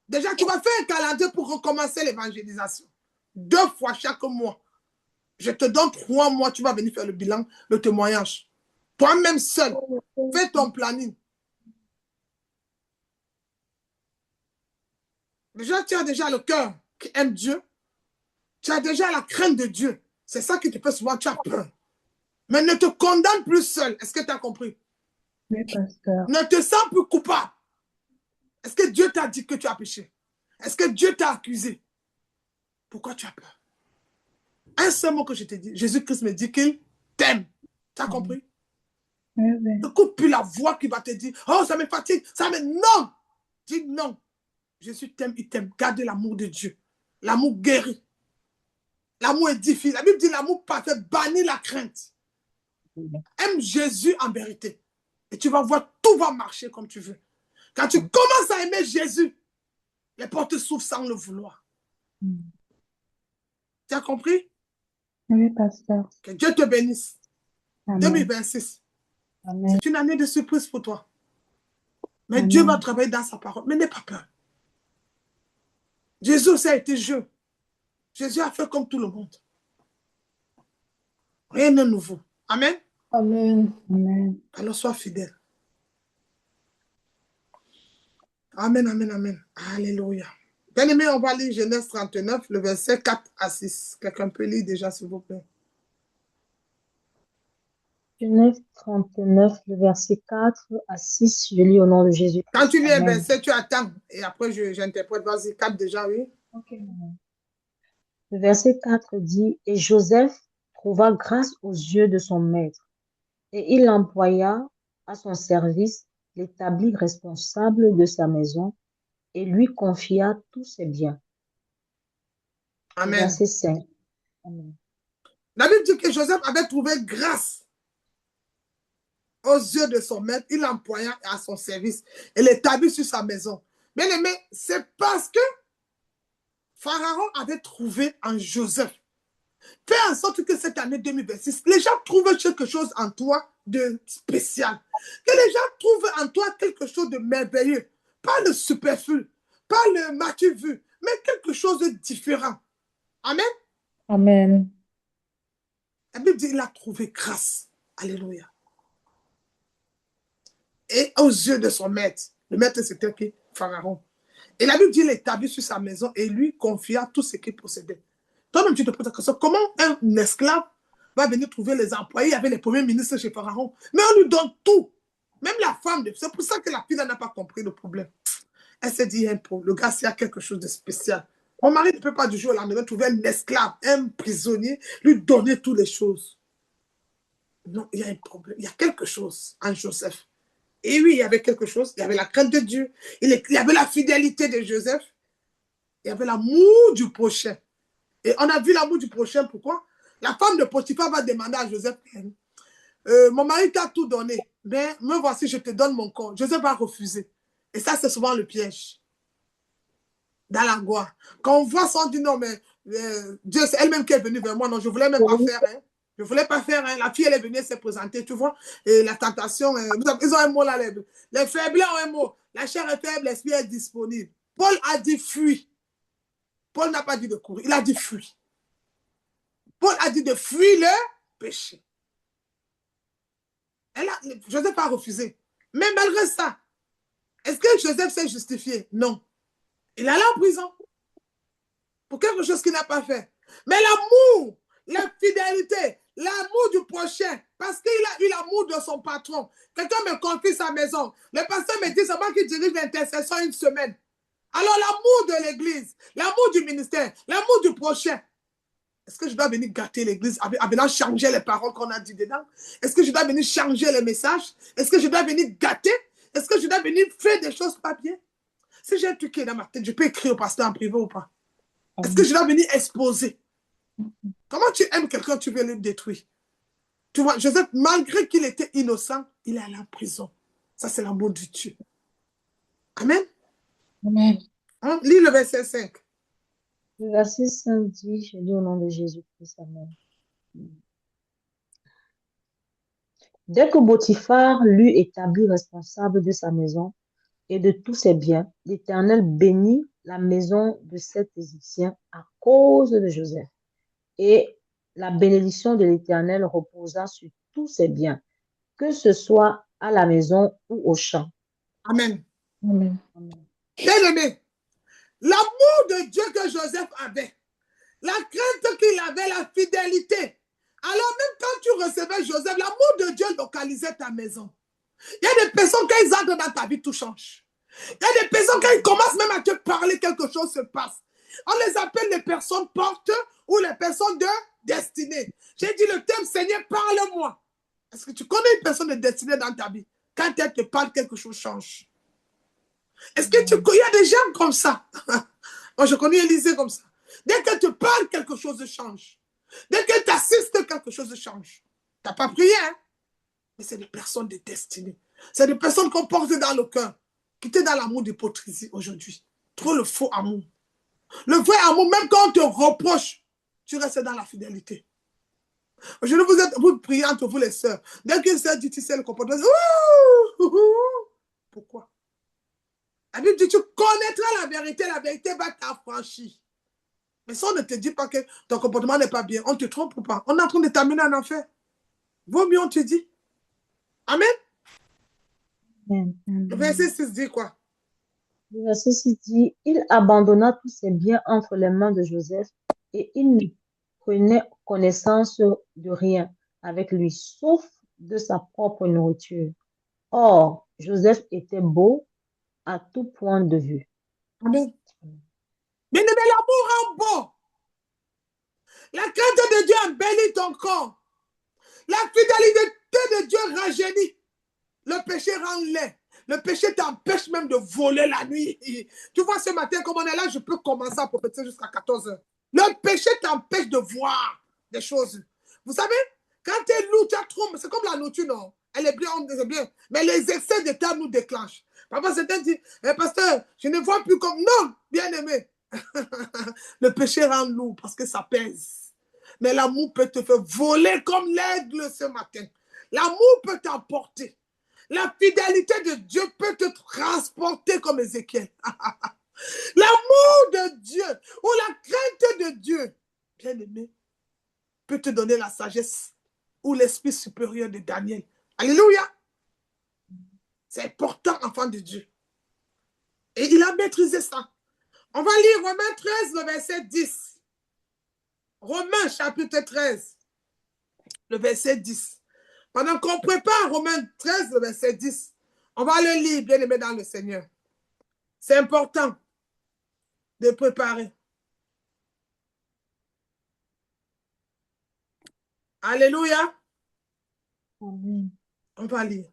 Déjà, tu vas faire un calendrier pour recommencer l'évangélisation. 2 fois chaque mois. Je te donne 3 mois, tu vas venir faire le bilan, le témoignage. Toi-même seul, fais ton planning. Déjà, tu as déjà le cœur qui aime Dieu. Tu as déjà la crainte de Dieu. C'est ça qui te fait souvent, tu as peur. Mais ne te condamne plus seul. Est-ce que tu as compris? Oui, pasteur. Ne te sens plus coupable. Est-ce que Dieu t'a dit que tu as péché? Est-ce que Dieu t'a accusé? Pourquoi tu as peur? Un seul mot que je te dis, Jésus-Christ me dit qu'il t'aime. Tu as compris? Oui, oui. Ne coupe plus la voix qui va te dire, oh, ça me fatigue, ça me... Non! Dis non. Jésus t'aime, il t'aime. Garde l'amour de Dieu. L'amour guérit. L'amour édifie. La Bible dit l'amour parfait bannit la crainte. Aime Jésus en vérité. Et tu vas voir, tout va marcher comme tu veux. Quand tu commences à aimer Jésus, les portes s'ouvrent sans le vouloir. Tu as compris? Oui, pasteur. Que Dieu te bénisse. Amen. 2026. Amen. C'est une année de surprise pour toi. Mais Amen. Dieu va travailler dans sa parole. Mais n'aie pas peur. Jésus aussi a été jeune. Jésus a fait comme tout le monde. Rien de nouveau. Amen. Amen. Amen. Alors sois fidèle. Amen, amen, amen. Alléluia. Bien aimé, on va lire Genèse 39, le verset 4 à 6. Quelqu'un peut lire déjà, s'il vous plaît. Genèse 39, le verset 4 à 6, je lis au nom de Jésus. Quand tu lis un Amen. verset, tu attends. Et après, j'interprète. Vas-y, 4 déjà, oui. Ok. Le verset 4 dit, « Et Joseph trouva grâce aux yeux de son maître, et il l'employa à son service, l'établit responsable de sa maison, et lui confia tous ses biens. » Le Amen. verset 5. Amen. La Bible dit que Joseph avait trouvé grâce aux yeux de son maître. Il l'employa à son service et l'établit sur sa maison. Bien aimé, c'est parce que Pharaon avait trouvé en Joseph. Fais en sorte que cette année 2026, les gens trouvent quelque chose en toi de spécial. Que les gens trouvent en toi quelque chose de merveilleux. Pas le superflu, pas le m'as-tu vu, mais quelque chose de différent. Amen. Amen. La Bible dit qu'il a trouvé grâce. Alléluia. Et aux yeux de son maître. Le maître, c'était qui? Pharaon. Et la Bible dit qu'il établit sur sa maison et lui confia tout ce qu'il possédait. Toi-même, tu te poses la question, comment un esclave va venir trouver les employés? Il y avait les premiers ministres chez Pharaon. Mais on lui donne tout. Même la femme. C'est pour ça que la fille n'a pas compris le problème. Elle s'est dit, le gars, s'il y a quelque chose de spécial. Mon mari ne peut pas du jour au lendemain trouver un esclave, un prisonnier, lui donner toutes les choses. Non, il y a un problème. Il y a quelque chose en Joseph. Et oui, il y avait quelque chose. Il y avait la crainte de Dieu. Il y avait la fidélité de Joseph. Il y avait l'amour du prochain. Et on a vu l'amour du prochain. Pourquoi? La femme de Potiphar va demander à Joseph, mon mari t'a tout donné. Mais me voici, je te donne mon corps. Joseph va refuser. Et ça, c'est souvent le piège. Dans la gloire. Quand on voit ça, on dit non, mais Dieu, c'est elle-même qui est venue vers moi. Non, je ne voulais même pas faire. Hein. Je ne voulais pas faire. Hein. La fille, elle est venue, elle s'est présentée, tu vois. Et la tentation, ils ont un mot là. Les faibles ont un mot. La chair est faible, l'esprit est disponible. Paul a dit fuis. Paul n'a pas dit de courir, il a dit fuis. Paul a dit de fuir le péché. Joseph a refusé. Mais malgré ça, est-ce que Joseph s'est justifié? Non. Il est allé en prison pour quelque chose qu'il n'a pas fait. Mais l'amour, la fidélité, l'amour du prochain, parce qu'il a eu l'amour de son patron. Quelqu'un me confie sa maison. Le pasteur me dit, c'est moi qui dirige l'intercession une semaine. Alors l'amour de l'église, l'amour du ministère, l'amour du prochain. Est-ce que je dois venir gâter l'église en venant changer les paroles qu'on a dit dedans? Est-ce que je dois venir changer les messages? Est-ce que je dois venir gâter? Est-ce que je dois venir faire des choses pas bien? Si j'ai un truc qui est dans ma tête, je peux écrire au pasteur en privé ou pas? Est-ce que je dois venir exposer? Comment tu aimes quelqu'un, tu veux le détruire? Tu vois, Joseph, malgré qu'il était innocent, il est allé en prison. Ça, c'est l'amour de Dieu. Amen. Amen. Hein? Lis le verset 5. Le verset 5 dit, je lis au nom de Jésus-Christ, amen. Dès que Potiphar l'eut établi responsable de sa maison et de tous ses biens, l'Éternel bénit la maison de cet Égyptien à cause de Joseph. Et la bénédiction de l'Éternel reposa sur tous ses biens, que ce soit à la maison ou au champ. Amen. Amen. Bien-aimé, l'amour de Dieu que Joseph avait, la crainte qu'il avait, la fidélité. Alors même quand tu recevais Joseph, l'amour de Dieu localisait ta maison. Il y a des personnes, quand ils entrent dans ta vie, tout change. Il y a des personnes, quand ils commencent même à te parler, quelque chose se passe. On les appelle les personnes portes ou les personnes de destinée. J'ai dit le thème, Seigneur, parle-moi. Est-ce que tu connais une personne de destinée dans ta vie? Quand elle te parle, quelque chose change. Est-ce que il y a des gens comme ça? Moi, je connais Élisée comme ça. Dès qu'elle te parle, quelque chose change. Dès qu'elle t'assiste, quelque chose change. Tu n'as pas prié, hein? Mais c'est des personnes de destinée. C'est des personnes qu'on porte dans le cœur, qui étaient dans l'amour d'hypocrisie aujourd'hui. Trop le faux amour. Le vrai amour, même quand on te reproche, tu restes dans la fidélité. Aujourd'hui, vous priez entre vous les sœurs. Dès qu'une sœur dit, tu sais le comportement, pourquoi? La Bible dit, tu connaîtras la vérité va t'affranchir. Mais si on ne te dit pas que ton comportement n'est pas bien, on te trompe ou pas? On est en train de t'amener en enfer. Vaut mieux on te dit. Amen. Amen. Le verset 6 dit quoi? Le verset 6 dit, il abandonna tous ses biens entre les mains de Joseph et il ne prenait connaissance de rien avec lui, sauf de sa propre nourriture. Or, Joseph était beau à tout point de vue. Amen. Bien aimé, l'amour rend beau. La crainte de Dieu embellit ton corps. La fidélité de Dieu rajeunit. Le péché rend laid. Le péché t'empêche même de voler la nuit. Tu vois, ce matin, comme on est là, je peux commencer à prophétiser jusqu'à 14 h. Le péché t'empêche de voir des choses. Vous savez, quand tu es lourd, tu as trop. C'est comme la nourriture, non? Elle est bien, c'est bien. Mais les excès de temps nous déclenchent. Parfois, certains disent, pasteur, je ne vois plus comme. Non, bien aimé. Le péché rend lourd parce que ça pèse. Mais l'amour peut te faire voler comme l'aigle ce matin. L'amour peut t'emporter. La fidélité de Dieu peut te transporter comme Ézéchiel. L'amour de Dieu ou la crainte de Dieu, bien aimé, peut te donner la sagesse ou l'esprit supérieur de Daniel. Alléluia. C'est important, enfant de Dieu. Et il a maîtrisé ça. On va lire Romains 13, le verset 10. Romains chapitre 13, le verset 10. Pendant qu'on prépare Romains 13, le verset 10, on va le lire, bien aimé dans le Seigneur. C'est important de préparer. Alléluia. Amen. On va lire.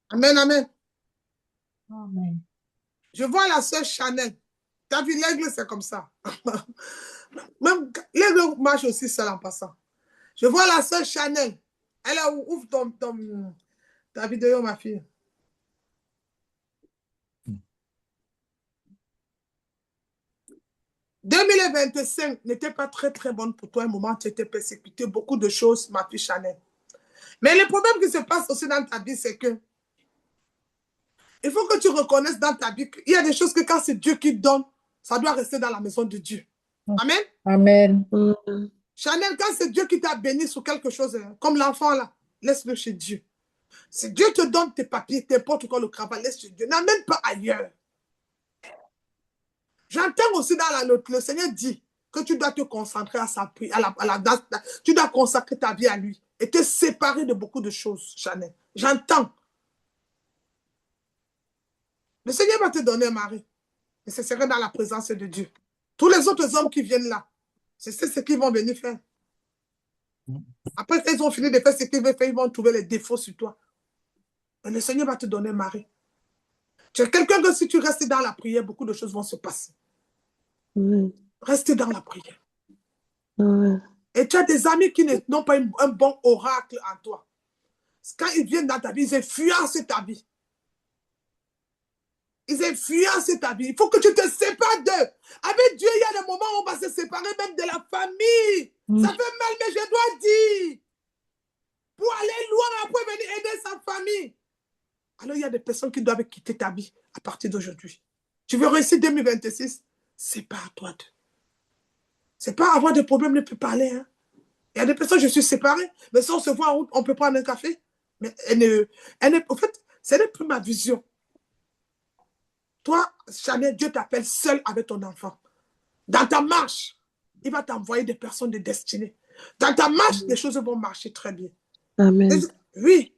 Amen, amen. Amen. Je vois la sœur Chanel. T'as vu, l'aigle, c'est comme ça. Même l'aigle marche aussi seul en passant. Je vois la sœur Chanel. Elle a ouvre ta vidéo, ma fille. « 2025 n'était pas très, très bonne pour toi. Un moment, tu étais persécuté. Beaucoup de choses, ma fille Chanel. Mais le problème qui se passe aussi dans ta vie, c'est que Il faut que tu reconnaisses dans ta vie qu'il y a des choses que quand c'est Dieu qui donne, ça doit rester dans la maison de Dieu. Amen. Amen. Chanel, quand c'est Dieu qui t'a béni sur quelque chose, comme l'enfant là, laisse-le chez Dieu. Si Dieu te donne tes papiers, n'importe quoi, le travail, laisse chez Dieu. N'amène pas ailleurs. J'entends aussi dans la note, le Seigneur dit que tu dois te concentrer à sa prière, tu dois consacrer ta vie à lui et te séparer de beaucoup de choses, Chanel. J'entends. Le Seigneur va te donner un mari. Et ce serait dans la présence de Dieu. Tous les autres hommes qui viennent là, c'est ce qu'ils vont venir faire. Après qu'ils ont fini de faire ce qu'ils veulent faire, ils vont trouver les défauts sur toi. Et le Seigneur va te donner un mari. Tu es quelqu'un que si tu restes dans la prière, beaucoup de choses vont se passer. Reste dans la prière. Et tu as des amis qui n'ont pas un bon oracle en toi. Quand ils viennent dans ta vie, ils influencent ta vie. Ils influencent ta vie. Il faut que tu te sépares d'eux. Avec Dieu, il y a des moments où on va se séparer même de la famille. Ça fait mal, mais je dois dire. Pour aller loin, après venir aider sa famille. Alors, il y a des personnes qui doivent quitter ta vie à partir d'aujourd'hui. Tu veux réussir 2026? Sépare-toi d'eux. C'est pas avoir de problème, ne peut parler. Hein. Il y a des personnes, je suis séparée, mais si on se voit en route, on peut prendre un café. Mais en fait, ce n'est plus ma vision. Toi, Chanel, Dieu t'appelle seul avec ton enfant. Dans ta marche, il va t'envoyer des personnes de destinée. Dans ta marche, les choses vont marcher très bien. Amen. Oui.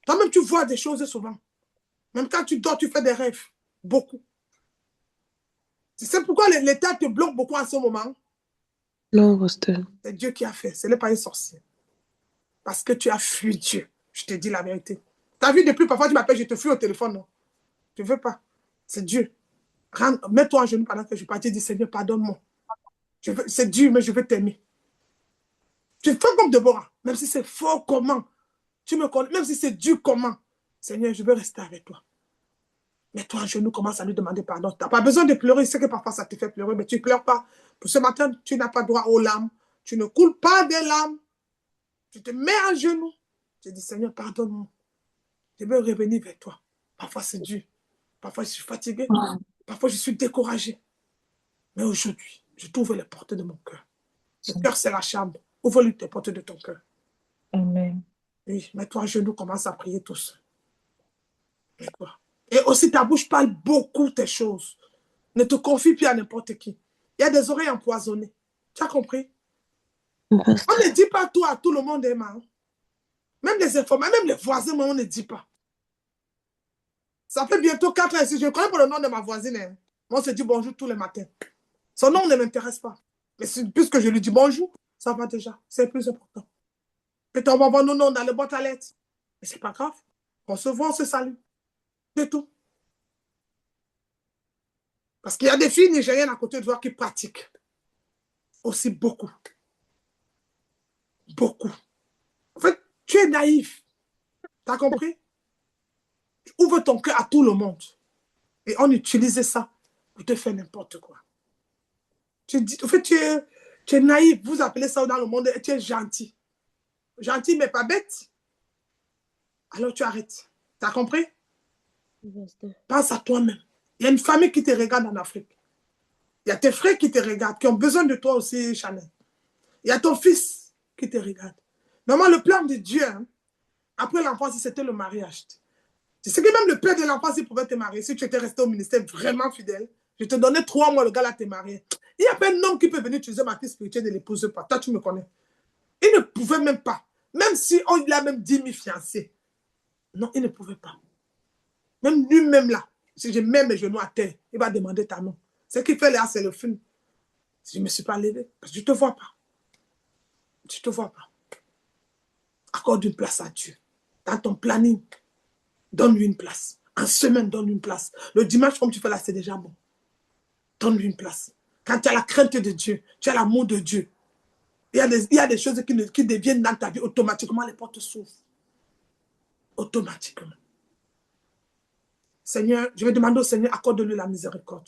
Toi-même, tu vois des choses souvent. Même quand tu dors, tu fais des rêves. Beaucoup. C'est pourquoi l'État te bloque beaucoup en ce moment. Non, pasteur. C'est Dieu qui a fait. Ce n'est pas un sorcier. Parce que tu as fui Dieu. Je te dis la vérité. Tu as vu depuis, parfois tu m'appelles, je te fuis au téléphone. Non. Tu ne veux pas. C'est Dieu. Mets-toi en genoux pendant que je parle. Tu dis, Seigneur, pardonne-moi. C'est Dieu, mais je veux t'aimer. Tu fais comme Déborah. Même si c'est faux, comment? Tu me connais. Même si c'est Dieu, comment? Seigneur, je veux rester avec toi. Mets-toi en genoux, commence à lui demander pardon. Tu n'as pas besoin de pleurer. Je sais que parfois ça te fait pleurer, mais tu ne pleures pas. Pour ce matin, tu n'as pas droit aux larmes. Tu ne coules pas des larmes. Tu te mets en genoux. Tu dis, Seigneur, pardonne-moi. Je veux revenir vers toi. Parfois, c'est dur. Parfois, je suis fatigué. Parfois, je suis découragé. Mais aujourd'hui, je t'ouvre les portes de mon cœur. Le cœur, c'est la chambre. Ouvre-lui les portes de ton cœur. Amen. Oui, mets-toi à genoux, commence à prier tout seul. Mets-toi. Et aussi, ta bouche parle beaucoup tes choses. Ne te confie plus à n'importe qui. Il y a des oreilles empoisonnées. Tu as compris? On ne dit pas tout à tout le monde, Emma. Même les informés, même les voisins, on ne dit pas. Ça fait bientôt 4 ans ici. Je ne connais pas le nom de ma voisine. Hein. On se dit bonjour tous les matins. Son nom ne m'intéresse pas. Mais puisque je lui dis bonjour, ça va déjà. C'est plus important. Et on va voir nos noms dans les boîtes à lettres. Mais ce n'est pas grave. On se voit, on se salue. C'est tout. Parce qu'il y a des filles nigériennes à côté de toi qui pratiquent aussi beaucoup. Beaucoup. En fait, tu es naïf. Tu as compris? Tu ouvres ton cœur à tout le monde. Et on utilise ça pour te faire n'importe quoi. En fait, tu es naïf. Vous appelez ça dans le monde, tu es gentil. Gentil, mais pas bête. Alors tu arrêtes. Tu as compris? Pense à toi-même. Il y a une famille qui te regarde en Afrique. Il y a tes frères qui te regardent, qui ont besoin de toi aussi, Chanel. Il y a ton fils qui te regarde. Normalement, le plan de Dieu, hein, après l'enfance, c'était le mariage. Tu sais que même le père de l'enfance, il pouvait te marier. Si tu étais resté au ministère vraiment fidèle, je te donnais 3 mois, le gars là te marier. Il n'y a pas un homme qui peut venir utiliser ma fille spirituelle et ne l'épouser pas. Toi, tu me connais. Il ne pouvait même pas. Même si il a même 10 000 fiancés. Non, il ne pouvait pas. Même lui-même là, si je mets mes genoux à terre, il va demander ta main. Ce qu'il fait là, c'est le film. Je ne me suis pas levé, parce que je ne te vois pas. Je ne te vois pas. Accorde une place à Dieu. Dans ton planning, donne-lui une place. En semaine, donne-lui une place. Le dimanche, comme tu fais là, c'est déjà bon. Donne-lui une place. Quand tu as la crainte de Dieu, tu as l'amour de Dieu, il y a des choses qui deviennent dans ta vie, automatiquement, les portes s'ouvrent. Automatiquement. Seigneur, je vais demander au Seigneur, accorde-lui la miséricorde.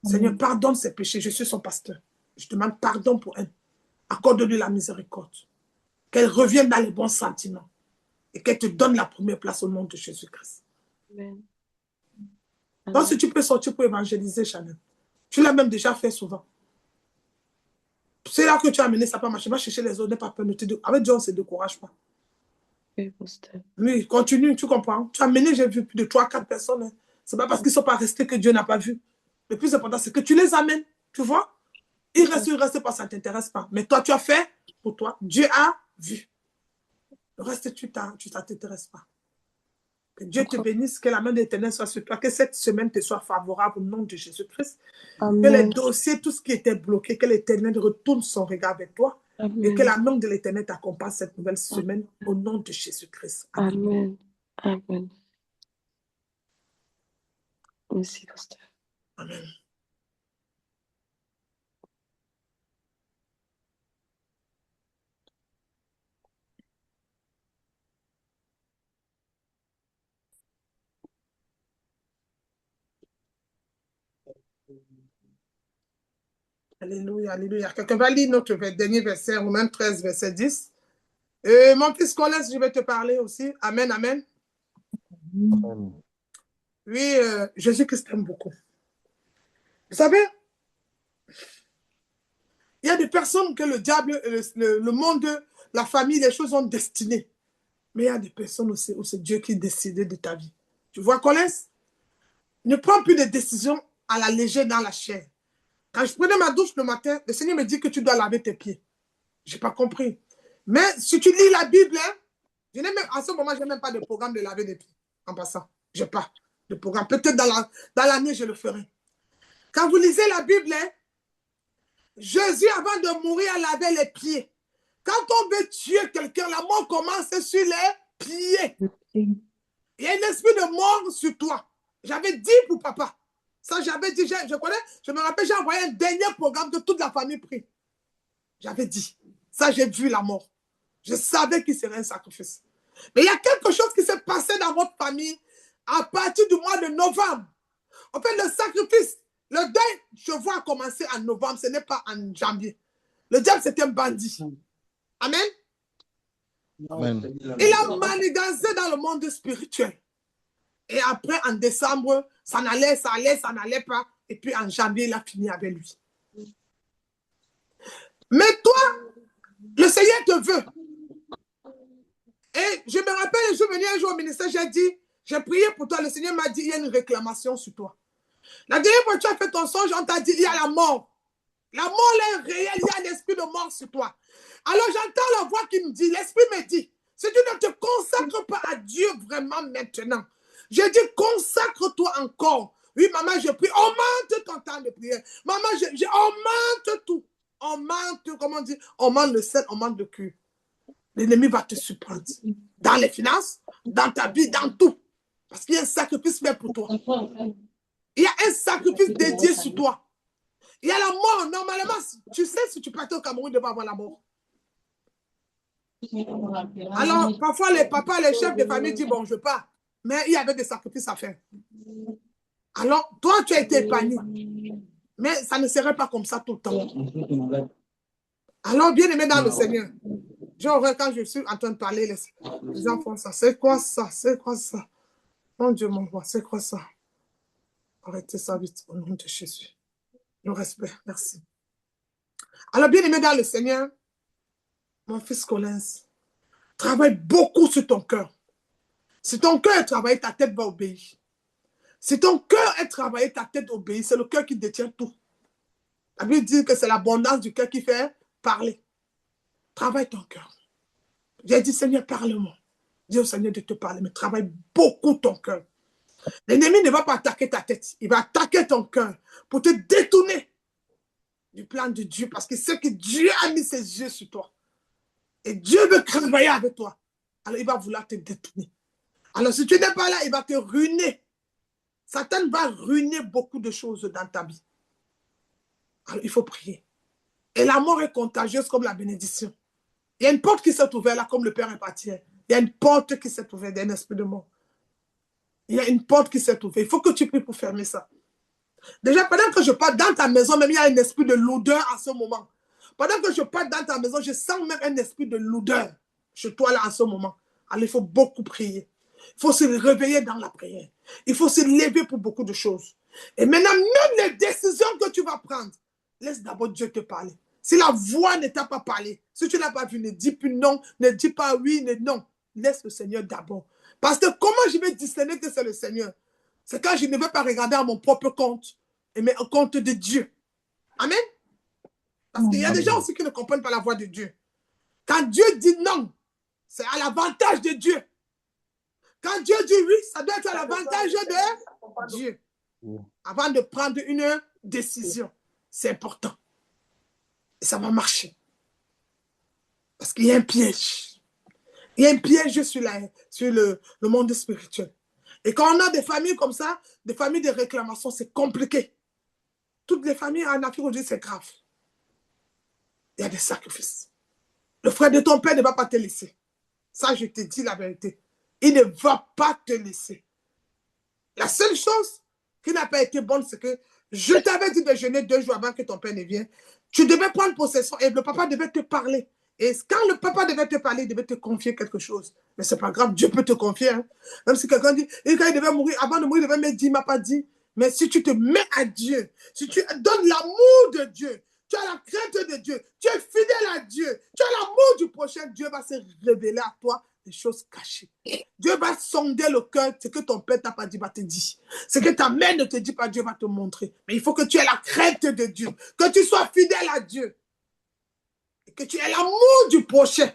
Seigneur, pardonne ses péchés. Je suis son pasteur. Je demande pardon pour elle. Accorde-lui la miséricorde. Qu'elle revienne dans les bons sentiments. Et qu'elle te donne la première place au nom de Jésus-Christ. Amen. Donc, si tu peux sortir pour évangéliser, Chanel. Tu l'as même déjà fait souvent. C'est là que tu as amené, ça n'a pas marché. Va chercher les autres, n'aie pas peur. Avec Dieu, on ne se décourage pas. Oui, pasteur. Oui, continue, tu comprends. Tu as amené, j'ai vu plus de 3-4 personnes. Hein. Ce n'est pas parce qu'ils ne sont pas restés que Dieu n'a pas vu. Le plus important, c'est que tu les amènes. Tu vois? Ils restent pas, ça ne t'intéresse pas. Mais toi, tu as fait pour toi. Dieu a vu. Le reste, tu ne t'intéresses pas. Que Dieu te bénisse, que la main de l'Éternel soit sur toi, que cette semaine te soit favorable au nom de Jésus-Christ. Que les dossiers, tout ce qui était bloqué, que l'Éternel retourne son regard vers toi. Amen. Et que la main de l'Éternel t'accompagne cette nouvelle semaine au nom de Jésus-Christ. Amen. Amen. Merci, pasteur. Amen. Alléluia, alléluia. Quelqu'un va lire notre dernier verset, Romains 13, verset 10. Mon fils Colès, je vais te parler aussi. Amen, amen. Amen. Oui, Jésus-Christ t'aime beaucoup. Vous savez, il y a des personnes que le diable, le monde, la famille, les choses ont destinées. Mais il y a des personnes aussi où c'est Dieu qui décide de ta vie. Tu vois, Colès? Ne prends plus de décisions à la légère dans la chair. Quand je prenais ma douche le matin, le Seigneur me dit que tu dois laver tes pieds. Je n'ai pas compris. Mais si tu lis la Bible, hein, en ce moment, je n'ai même pas de programme de laver les pieds. En passant, je n'ai pas de programme. Peut-être dans l'année, je le ferai. Quand vous lisez la Bible, hein, Jésus, avant de mourir, a lavé les pieds. Quand on veut tuer quelqu'un, la mort commence sur les pieds. Il y a un esprit de mort sur toi. J'avais dit pour papa. Ça, j'avais dit, je me rappelle, j'ai envoyé un dernier programme que toute la famille prie. J'avais dit. Ça, j'ai vu la mort. Je savais qu'il serait un sacrifice. Mais il y a quelque chose qui s'est passé dans votre famille à partir du mois de novembre. En fait, le sacrifice, le deuil, je vois commencer en novembre, ce n'est pas en janvier. Le diable, c'est un bandit. Amen. Amen. Il a manigancé dans le monde spirituel. Et après, en décembre, ça n'allait pas. Et puis en janvier, il a fini avec lui. Mais toi, le Seigneur te veut. Et je me rappelle, je suis venu un jour au ministère, j'ai prié pour toi. Le Seigneur m'a dit, il y a une réclamation sur toi. La dernière fois que tu as fait ton songe, on t'a dit, il y a la mort. La mort est réelle, il y a l'esprit de mort sur toi. Alors j'entends la voix qui me dit, l'esprit me dit, si tu ne te consacres pas à Dieu vraiment maintenant, je dis, consacre-toi encore. Oui, maman, je prie, augmente ton temps de prière. Maman, augmente tout. Augmente, comment on dit, augmente le sel, augmente le cul. L'ennemi va te surprendre. Dans les finances, dans ta vie, dans tout. Parce qu'il y a un sacrifice fait pour toi. Il y a un sacrifice dédié sur toi. Il y a la mort. Normalement, tu sais, si tu partais au Cameroun, tu vas avoir la mort. Alors, parfois, les papas, les chefs de famille disent, bon, je pars. Mais il y avait des sacrifices à faire. Alors, toi, tu as été épargné. Mais ça ne serait pas comme ça tout le temps. Alors, bien aimé dans le Seigneur, quand je suis en train de parler, les enfants, ça, c'est quoi ça? C'est quoi ça? Mon Dieu, mon roi, c'est quoi ça? Arrêtez ça vite, au nom de Jésus. Le respect, merci. Alors, bien aimé dans le Seigneur, mon fils Collins, travaille beaucoup sur ton cœur. Si ton cœur est travaillé, ta tête va obéir. Si ton cœur est travaillé, ta tête obéit. C'est le cœur qui détient tout. La Bible dit que c'est l'abondance du cœur qui fait parler. Travaille ton cœur. J'ai dit, Seigneur, parle-moi. Dis au Seigneur de te parler, mais travaille beaucoup ton cœur. L'ennemi ne va pas attaquer ta tête. Il va attaquer ton cœur pour te détourner du plan de Dieu parce qu'il sait que Dieu a mis ses yeux sur toi. Et Dieu veut travailler avec toi. Alors, il va vouloir te détourner. Alors, si tu n'es pas là, il va te ruiner. Satan va ruiner beaucoup de choses dans ta vie. Alors, il faut prier. Et la mort est contagieuse comme la bénédiction. Il y a une porte qui s'est ouverte là, comme le Père est parti. Il y a une porte qui s'est ouverte d'un esprit de mort. Il y a une porte qui s'est ouverte. Il faut que tu pries pour fermer ça. Déjà, pendant que je parle dans ta maison, même il y a un esprit de lourdeur à ce moment. Pendant que je parle dans ta maison, je sens même un esprit de lourdeur chez toi là à ce moment. Alors, il faut beaucoup prier. Il faut se réveiller dans la prière. Il faut se lever pour beaucoup de choses. Et maintenant, même les décisions que tu vas prendre, laisse d'abord Dieu te parler. Si la voix ne t'a pas parlé, si tu n'as pas vu, ne dis plus non, ne dis pas oui, ne non. Laisse le Seigneur d'abord. Parce que comment je vais discerner que c'est le Seigneur? C'est quand je ne vais pas regarder à mon propre compte, mais au compte de Dieu. Amen. Parce qu'il y a des gens aussi qui ne comprennent pas la voix de Dieu. Quand Dieu dit non, c'est à l'avantage de Dieu. Quand Dieu dit oui, ça doit être à l'avantage de Dieu. Avant de prendre une décision, c'est important. Et ça va marcher. Parce qu'il y a un piège. Il y a un piège sur le monde spirituel. Et quand on a des familles comme ça, des familles de réclamation, c'est compliqué. Toutes les familles en Afrique aujourd'hui, c'est grave. Il y a des sacrifices. Le frère de ton père ne va pas te laisser. Ça, je te dis la vérité. Il ne va pas te laisser. La seule chose qui n'a pas été bonne, c'est que je t'avais dit de jeûner 2 jours avant que ton père ne vienne. Tu devais prendre possession et le papa devait te parler. Et quand le papa devait te parler, il devait te confier quelque chose. Mais ce n'est pas grave, Dieu peut te confier. Hein. Même si quelqu'un dit, et quand il devait mourir, avant de mourir, il devait me dire, il ne m'a pas dit. Mais si tu te mets à Dieu, si tu donnes l'amour de Dieu, tu as la crainte de Dieu, tu es fidèle à Dieu, tu as l'amour du prochain, Dieu va se révéler à toi des choses cachées. Dieu va sonder le cœur, ce que ton père t'a pas dit, va te dire. Ce que ta mère ne te dit pas, Dieu va te montrer. Mais il faut que tu aies la crainte de Dieu, que tu sois fidèle à Dieu, et que tu aies l'amour du prochain.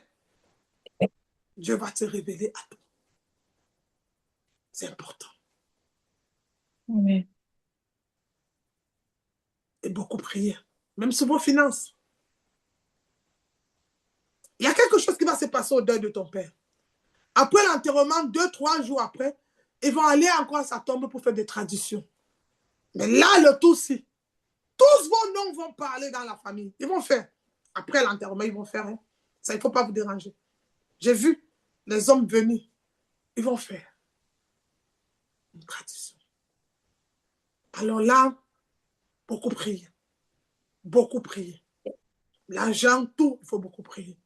Dieu va te révéler à toi. C'est important. Amen. Et beaucoup prier, même sur vos finances. Il y a quelque chose qui va se passer au deuil de ton père. Après l'enterrement, 2-3 jours après, ils vont aller encore à sa tombe pour faire des traditions. Mais là, le tout, si. Tous vos noms vont parler dans la famille. Ils vont faire. Après l'enterrement, ils vont faire. Hein. Ça, il ne faut pas vous déranger. J'ai vu les hommes venir. Ils vont faire une tradition. Alors là, beaucoup prier. Beaucoup prier. L'argent, tout, il faut beaucoup prier.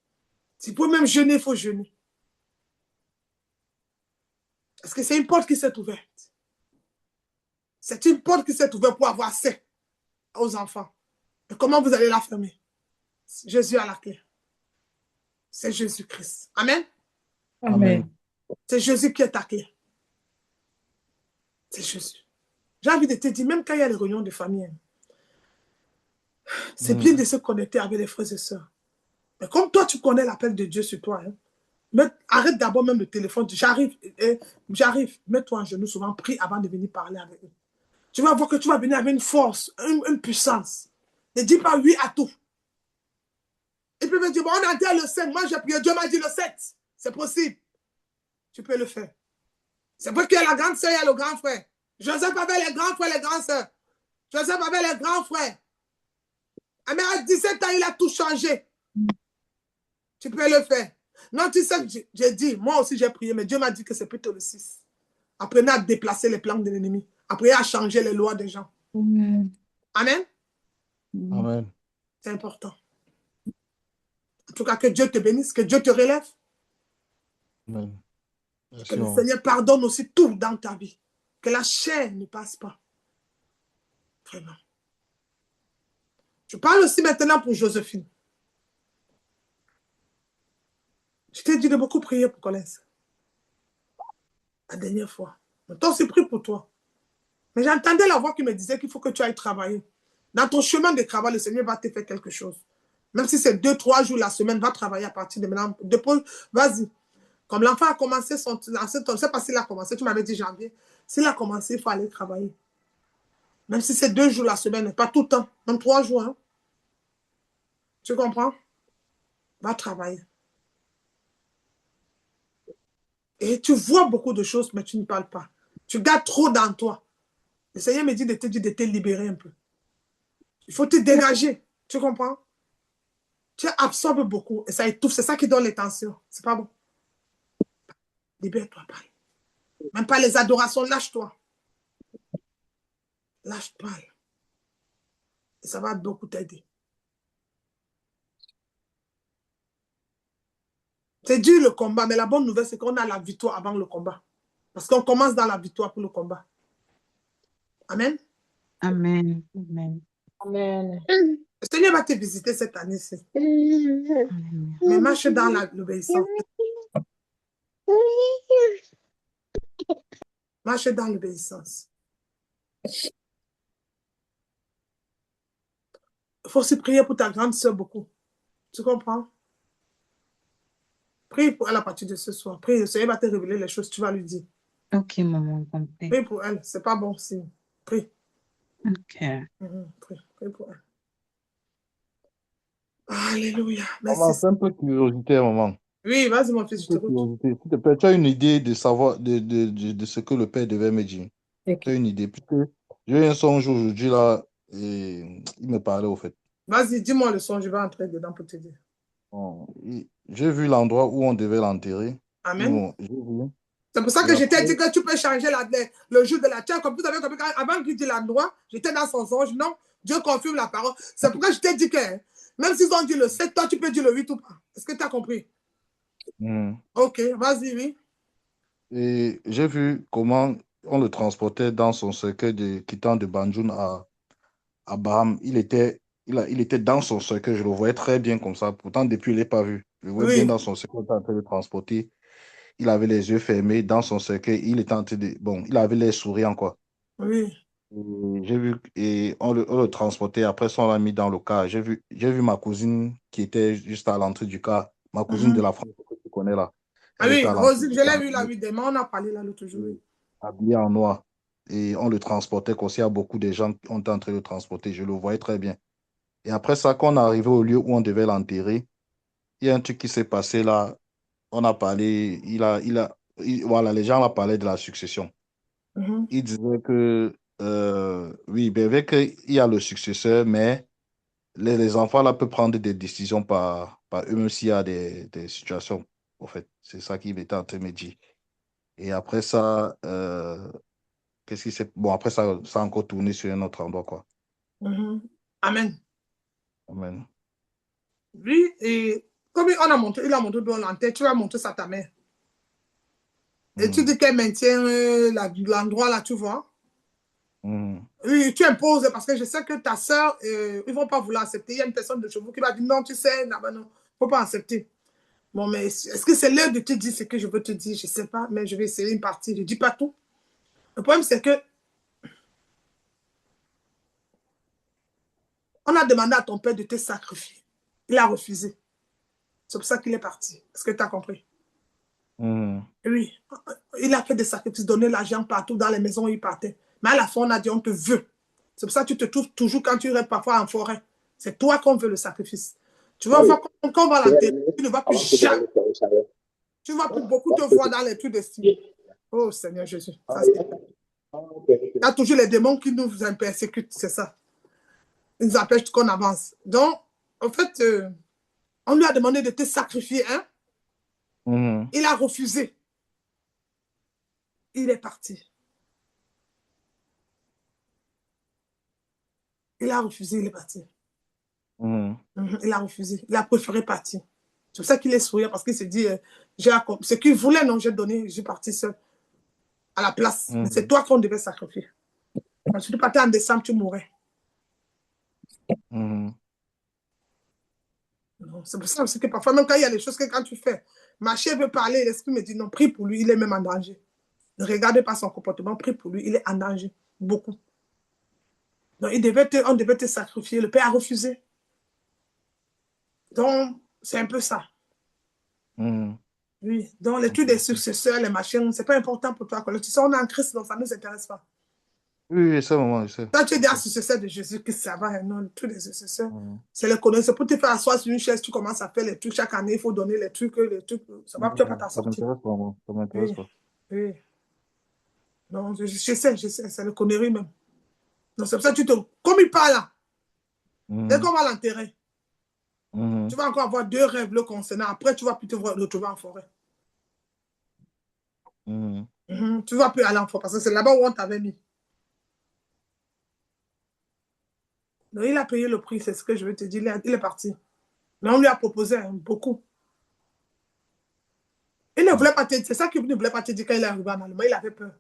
Si vous pouvez même jeûner, il faut jeûner. Parce que c'est une porte qui s'est ouverte. C'est une porte qui s'est ouverte pour avoir accès aux enfants. Et comment vous allez la fermer? Jésus a la clé. C'est Jésus-Christ. Amen. Amen. C'est Jésus qui est ta clé. C'est Jésus. J'ai envie de te dire, même quand il y a les réunions de famille, c'est bien de se connecter avec les frères et sœurs. Mais comme toi, tu connais l'appel de Dieu sur toi, arrête d'abord même le téléphone. J'arrive. Mets-toi en genoux souvent, prie avant de venir parler avec eux. Tu vas voir que tu vas venir avec une force, une puissance. Ne dis pas oui à tout. Et puis me dire, bon, on a dit le 5, moi j'ai prié, Dieu m'a dit le 7. C'est possible. Tu peux le faire. C'est vrai qu'il y a la grande sœur, il y a le grand frère. Joseph avait les grands frères, les grandes sœurs. Joseph avait les grands frères. Mais à 17 ans, il a tout changé. Tu peux le faire. Non, tu sais que j'ai dit, moi aussi j'ai prié, mais Dieu m'a dit que c'est plutôt le 6. Apprenez à déplacer les plans de l'ennemi. Apprenez à changer les lois des gens. Amen. Amen. Amen. C'est important. En tout cas, que Dieu te bénisse, que Dieu te relève. Amen. Que le Seigneur pardonne aussi tout dans ta vie. Que la chair ne passe pas. Vraiment. Je parle aussi maintenant pour Joséphine. Je t'ai dit de beaucoup prier pour Colès. La dernière fois. Mais toi aussi, prie pour toi. Mais j'entendais la voix qui me disait qu'il faut que tu ailles travailler. Dans ton chemin de travail, le Seigneur va te faire quelque chose. Même si c'est 2-3 jours la semaine, va travailler à partir de maintenant. Vas-y. Comme l'enfant a commencé son... Je ne sais pas s'il a commencé. Tu m'avais dit janvier. S'il a commencé, il faut aller travailler. Même si c'est 2 jours la semaine, pas tout le temps. Même 3 jours. Hein. Tu comprends? Va travailler. Et tu vois beaucoup de choses, mais tu ne parles pas. Tu gardes trop dans toi. Le Seigneur me dit de te libérer un peu. Il faut te dégager. Tu comprends? Tu absorbes beaucoup et ça étouffe. C'est ça qui donne les tensions. C'est pas bon. Libère-toi, parle. Même pas les adorations, lâche-toi. Lâche-toi. Et ça va beaucoup t'aider. C'est dur le combat, mais la bonne nouvelle, c'est qu'on a la victoire avant le combat. Parce qu'on commence dans la victoire pour le combat. Amen. Amen. Amen. Amen. Le Seigneur va te visiter cette année-ci. Mais marche dans l'obéissance. Marche dans l'obéissance. Il faut aussi prier pour ta grande sœur beaucoup. Tu comprends? Prie pour elle à partir de ce soir. Prie, le Seigneur va te révéler les choses, tu vas lui dire. Ok, maman, compris. Prie pour elle, c'est pas bon signe. Prie. Ok. Prie pour elle. Alléluia. Maman, Merci. c'est un peu curiosité, maman. Oui, vas-y, mon fils, je te S'il te plaît, tu as une idée de savoir de ce que le Père devait me dire. Ok. Tu as une idée. Puisque j'ai eu un songe aujourd'hui là, et il me parlait au fait. Vas-y, dis-moi le son, je vais entrer dedans pour te dire. Bon, j'ai vu l'endroit où on devait l'enterrer. Amen. J'ai vu. C'est pour ça Et que je t'ai après, dit que tu peux changer le jour de la terre. Comme vous avez compris, avant qu'il dise l'endroit, j'étais dans son songe. Non, Dieu confirme la parole. C'est pourquoi je t'ai dit que même s'ils ont dit le 7, toi, tu peux dire le 8 ou pas. Est-ce que tu as compris? Ok, vas-y, oui. et j'ai vu comment on le transportait dans son cercueil quittant de Banjul à Baham. Il était dans son cercueil, je le voyais très bien comme ça. Pourtant, depuis, je ne l'ai pas vu. Je le voyais bien Oui. dans son cercueil, il était en train de le transporter. Il avait les yeux fermés dans son cercueil. Il était en train de... Bon, il avait les souriants, quoi. Oui. Et j'ai vu, et on le transportait. Après ça, on l'a mis dans le car. J'ai vu ma cousine qui était juste à l'entrée du car. Ma cousine de la France que tu connais là. Ah Elle était oui, à l'entrée Rosine, du je l'ai car, vu là, oui, demain, on a parlé là l'autre jour. Oui. habillée en noir. Et on le transportait, comme s'il y a beaucoup de gens qui ont été en train de le transporter. Je le voyais très bien. Et après ça, quand on est arrivé au lieu où on devait l'enterrer, il y a un truc qui s'est passé là. On a parlé, voilà, les gens ont parlé de la succession. Il disait que, oui, bien, avec il y a le successeur, mais les enfants là peuvent prendre des décisions par eux-mêmes s'il y a des situations. En fait, c'est ça qu'il était en train de me dire. Et après ça, qu'est-ce qui s'est. Bon, après ça, ça a encore tourné sur un autre endroit, quoi. Amen. Amen. Oui, et comme il a montré dans l'antenne, tu vas montrer ça à ta mère. Et tu dis qu'elle maintient l'endroit là, tu vois. Oui, tu imposes parce que je sais que ta soeur, ils ne vont pas vouloir accepter. Il y a une personne de chez vous qui va dire non, tu sais, non, il ne faut pas accepter. Bon, mais est-ce que c'est l'heure de te dire ce que je veux te dire? Je ne sais pas, mais je vais essayer une partie. Je ne dis pas tout. Le problème, c'est que on a demandé à ton père de te sacrifier. Il a refusé. C'est pour ça qu'il est parti. Est-ce que tu as compris? Oui. Il a fait des sacrifices, donné l'argent partout dans les maisons où il partait. Mais à la fin, on a dit, on te veut. C'est pour ça que tu te trouves toujours quand tu irais parfois en forêt. C'est toi qu'on veut le sacrifice. Tu vas voir quand on va l'enterrer, tu ne vas plus jamais. Tu vas plus beaucoup te voir dans les trucs de style. Oh Seigneur Jésus. Il y a toujours les démons qui nous persécutent, c'est ça. Ils nous empêchent qu'on avance. Donc, en fait, on lui a demandé de te sacrifier, hein? Il a refusé. Il est parti. Il a refusé, il est parti. Il a refusé. Il a préféré partir. C'est pour ça qu'il est souriant, parce qu'il s'est dit, ce qu'il voulait, non, j'ai donné, j'ai parti seul à la place. Mais c'est toi qu'on devait sacrifier. Quand tu partais en décembre, tu mourrais. C'est pour ça aussi que parfois, même quand il y a des choses que quand tu fais, ma chère veut parler, l'esprit me dit non, prie pour lui, il est même en danger. Ne regardez pas son comportement, prie pour lui, il est en danger. Beaucoup. Donc, on devait te sacrifier. Le Père a refusé. Donc, c'est un peu ça. Oui. Donc, l'étude des successeurs, les machins, c'est pas important pour toi. Tu sais, on est en Christ, donc ça ne nous intéresse pas. Oui, c'est maman, je sais. Toi, tu es déjà successeur de Jésus, que ça va, non, tous les successeurs. C'est le connaître. C'est pour te faire asseoir sur une chaise, tu commences à faire les trucs. Chaque année, il faut donner les trucs. Ça va, tu ne vas pas t'en sortir. Ça m'intéresse pas, maman. Ça m'intéresse pas. Oui. Non, je sais, c'est le connerie même. Donc, c'est pour ça que comme il parle là, dès qu'on va l'enterrer, tu vas encore avoir 2 rêves le concernant. Après, tu vas plus te retrouver en forêt. Tu ne vas plus aller en forêt parce que c'est là-bas où on t'avait mis. Donc, il a payé le prix, c'est ce que je veux te dire. Il est parti. Mais on lui a proposé beaucoup. Il ne voulait pas te dire, c'est ça qu'il ne voulait pas te dire quand il est arrivé en Allemagne, il avait peur.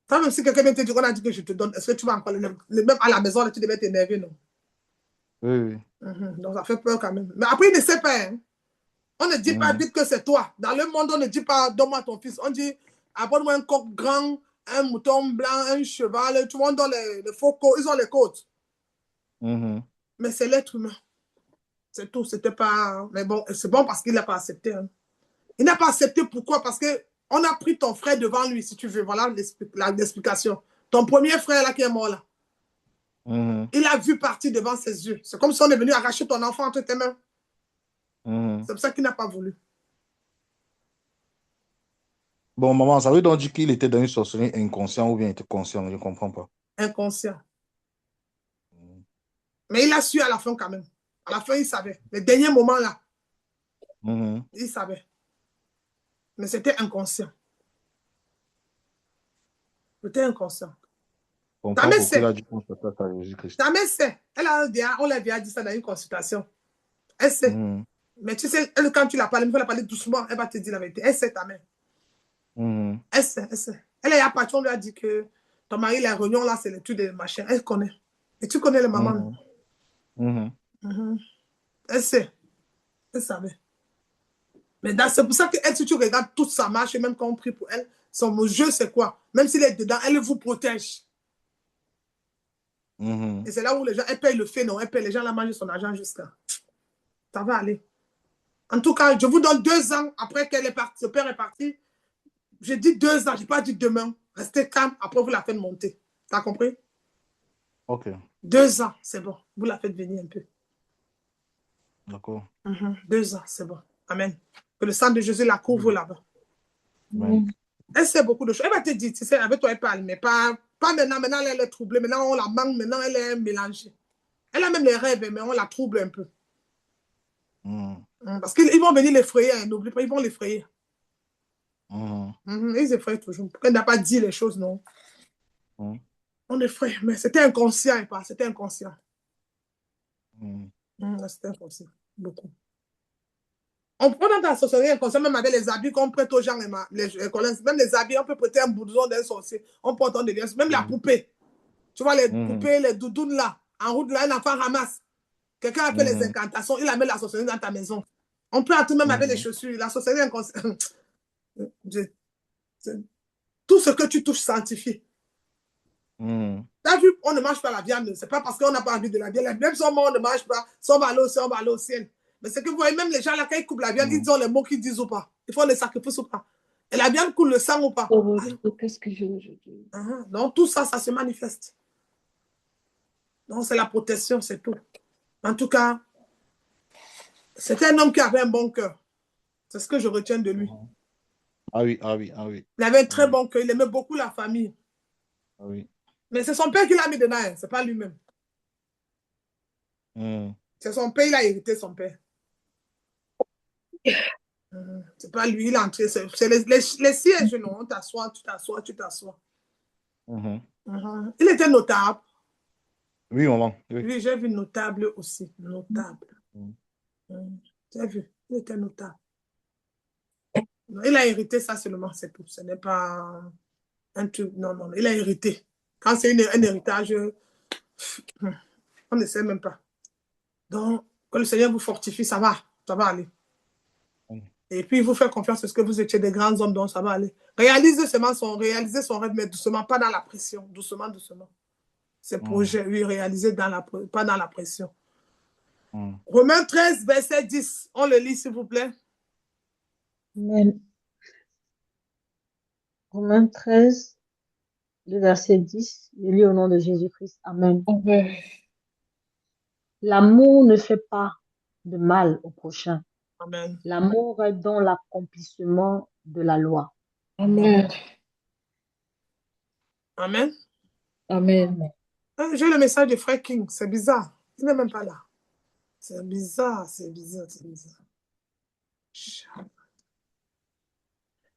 Toi, même si quelqu'un vient te dire, on a dit que je te donne, est-ce que tu vas encore même à la maison, là, tu devais t'énerver, non? Oui. Donc ça fait peur quand même. Mais après, il ne sait pas. Hein. On ne dit pas vite que c'est toi. Dans le monde, on ne dit pas donne-moi ton fils. On dit apporte-moi un coq grand, un mouton blanc, un cheval. Tout le monde donne les faux codes. Ils ont les codes. Mais c'est l'être humain. C'est tout. C'était pas. Mais bon, c'est bon parce qu'il n'a pas accepté. Hein. Il n'a pas accepté pourquoi? Parce qu'on a pris ton frère devant lui, si tu veux. Voilà l'explication. Ton premier frère là qui est mort là. Il a vu partir devant ses yeux. C'est comme si on est venu arracher ton enfant entre tes mains. C'est pour ça qu'il n'a pas voulu. Bon, maman, ça veut donc dire qu'il était dans une sorcellerie inconscient ou bien il était conscient? Je ne comprends pas. Inconscient. Mais il a su à la fin quand même. À la fin, il savait. Les derniers moments là, il savait. Mais c'était inconscient. C'était inconscient. Ta mère sait. Ta mère sait. On l'a déjà dit ça dans une consultation. Elle sait. Mais tu sais, elle, quand tu la parles, il faut la parler doucement, elle va te dire la vérité. Elle sait ta mère. Elle sait, elle sait. Elle est à partir, on lui a dit que ton mari, les réunions là, c'est le truc des machins. Elle connaît. Et tu connais les mamans. Elle sait. Elle savait. Mais c'est pour ça que elle, si tu regardes toute sa marche, même quand on prie pour elle, son jeu, c'est quoi? Même s'il est dedans, elle vous protège. Et c'est là où les gens, elle paye le fait, non? Elle paye les gens, la manger son argent jusqu'à. Ça va aller. En tout cas, je vous donne 2 ans après qu'elle est partie, son père est parti. J'ai dit 2 ans, je n'ai pas dit demain. Restez calme, après vous la faites monter. Tu as compris? Ok. 2 ans, c'est bon. Vous la faites venir un peu. D'accord. 2 ans, c'est bon. Amen. Que le sang de Jésus la couvre là-bas. Elle sait beaucoup de choses. Elle va te dire, tu sais, avec toi, elle parle, mais pas maintenant. Maintenant, elle est troublée. Maintenant, on la manque. Maintenant, elle est mélangée. Elle a même les rêves, mais on la trouble un peu. Parce qu'ils vont venir l'effrayer. Hein, n'oublie pas, ils vont l'effrayer. Ils effrayent toujours. Elle n'a pas dit les choses, non. On effraie, mais c'était inconscient, pas. C'était inconscient. C'était inconscient. Beaucoup. On prend dans la sorcellerie inconscient, même avec les habits qu'on prête aux gens, même les habits, on peut prêter un blouson d'un sorcier. On porte en délire. Même la poupée. Tu vois, les poupées, les doudounes là, en route là, un enfant ramasse. Quelqu'un a fait les incantations, il a mis la sorcellerie dans ta maison. On peut tout même avec les chaussures. La sorcellerie inconscient. Tout ce que tu touches sanctifie. T'as vu, on ne mange pas la viande. C'est pas parce qu'on n'a pas envie de la viande. Même si on ne mange pas, si on va aller au ciel, on va aller au ciel. Mais c'est que vous voyez, même les gens là, quand ils coupent la viande, ils disent les mots qu'ils disent ou pas. Il faut les sacrifices ou pas. Et la viande coule le sang ou pas. Qu'est-ce que je dis? Donc tout ça, ça se manifeste. Donc c'est la protection, c'est tout. En tout cas, c'était un homme qui avait un bon cœur. C'est ce que je retiens de lui. Ah oui. Il avait un très bon cœur. Il aimait beaucoup la famille. Ah oui. Mais c'est son père qui l'a mis dedans, hein. C'est pas lui-même. C'est son père, il a hérité son père. C'est pas lui, il est entré. C'est les sièges, non? On t'assoit, tu t'assois. Il était notable. Oui, maman. Oui, j'ai vu notable aussi. Notable. J'ai vu, il était notable. Il a hérité ça seulement, c'est tout. Ce n'est pas un truc. Non. Il a hérité. Quand c'est un héritage, on ne sait même pas. Donc, quand le Seigneur vous fortifie, ça va aller. Et puis, il vous fait confiance parce que vous étiez des grands hommes, donc ça va aller. Réalisez son rêve, mais doucement, pas dans la pression. Doucement. Ses projets, oui, réalisés pas dans la pression. Romains 13, verset 10. On le lit, s'il vous plaît. Amen. Romains 13, le verset 10. Je lis au nom de Jésus-Christ. Amen. L'amour ne fait pas de mal au prochain. Amen. L'amour est dans l'accomplissement de la loi. Amen. Amen. Amen. J'ai le message de Frère King. C'est bizarre. Il n'est même pas là. C'est bizarre.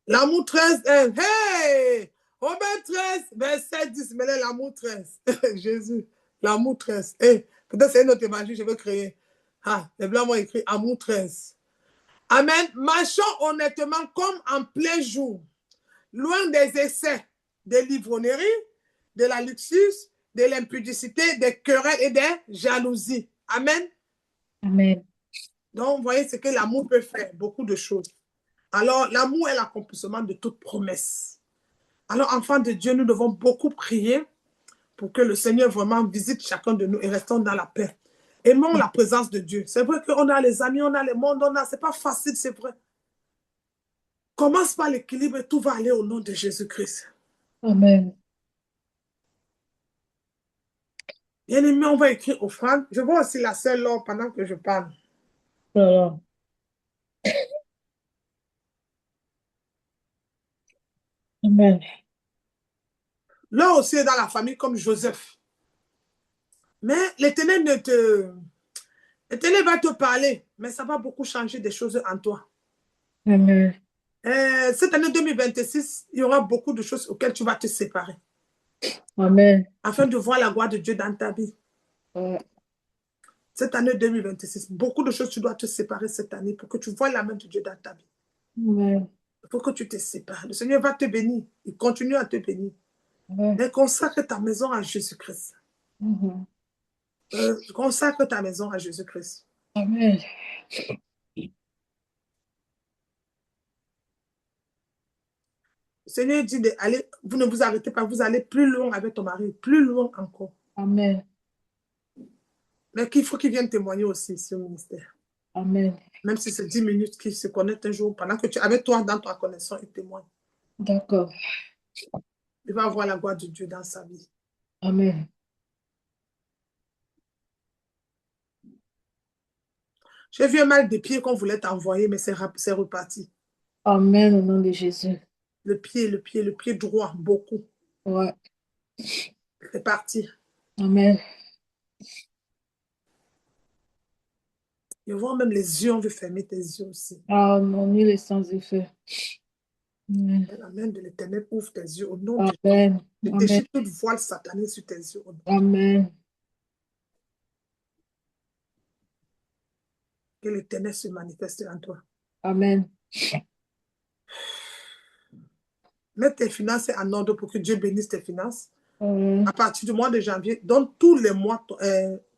L'amour 13, hey! Romains 13, verset 10. Mais là, l'amour 13. Jésus. L'amour 13. Hey, peut-être c'est un autre évangile, je veux créer. Les Blancs m'ont écrit amour 13. Amen. Marchons honnêtement comme en plein jour, loin des excès, des livrogneries, de la luxure, de l'impudicité, des querelles et des jalousies. Amen. Amen. Donc, vous voyez ce que l'amour peut faire, beaucoup de choses. Alors, l'amour est l'accomplissement de toute promesse. Alors, enfants de Dieu, nous devons beaucoup prier pour que le Seigneur vraiment visite chacun de nous et restons dans la paix. Aimons la présence de Dieu. C'est vrai qu'on a les amis, on a le monde, c'est pas facile, c'est vrai. Commence par l'équilibre et tout va aller au nom de Jésus-Christ. Amen. Bien-aimé, on va écrire offrande. Je vois aussi la sœur Laure pendant que je parle. Voilà. Amen. Laure aussi est dans la famille comme Joseph. Mais l'Éternel l'Éternel va te parler, mais ça va beaucoup changer des choses en toi. Amen. Cette année 2026, il y aura beaucoup de choses auxquelles tu vas te séparer. Amen. Afin de voir la gloire de Dieu dans ta vie. Ouais. Cette année 2026, beaucoup de choses, tu dois te séparer cette année pour que tu vois la main de Dieu dans ta vie. Amen. Il faut que tu te sépares. Le Seigneur va te bénir. Il continue à te bénir. Amen. Mais consacre ta maison à Jésus-Christ. Mhm. Consacre ta maison à Jésus-Christ. Amen. Le Seigneur dit d'aller, vous ne vous arrêtez pas, vous allez plus loin avec ton mari, plus loin encore. Amen. Mais qu'il faut qu'il vienne témoigner aussi sur le ministère. Amen. Même si c'est 10 minutes qu'il se connecte un jour, pendant que tu es avec toi dans ta connexion, il témoigne. D'accord. Il va voir la gloire de Dieu dans sa vie. Amen. J'ai vu un mal de pied qu'on voulait t'envoyer, mais c'est reparti. Amen au nom de Jésus. Le pied droit, beaucoup. Ouais. C'est parti. Amen. Je vois même les yeux, on veut fermer tes yeux aussi. Ah, mon nul est sans effet. Amen. La main de l'Éternel ouvre tes yeux au nom de Jésus. Amen. Je Amen. déchire toute voile satanée sur tes yeux. Amen. Que l'Éternel se manifeste en toi. Amen. Mets tes finances en ordre pour que Dieu bénisse tes finances. Amen. À partir du mois de janvier, donne tous les mois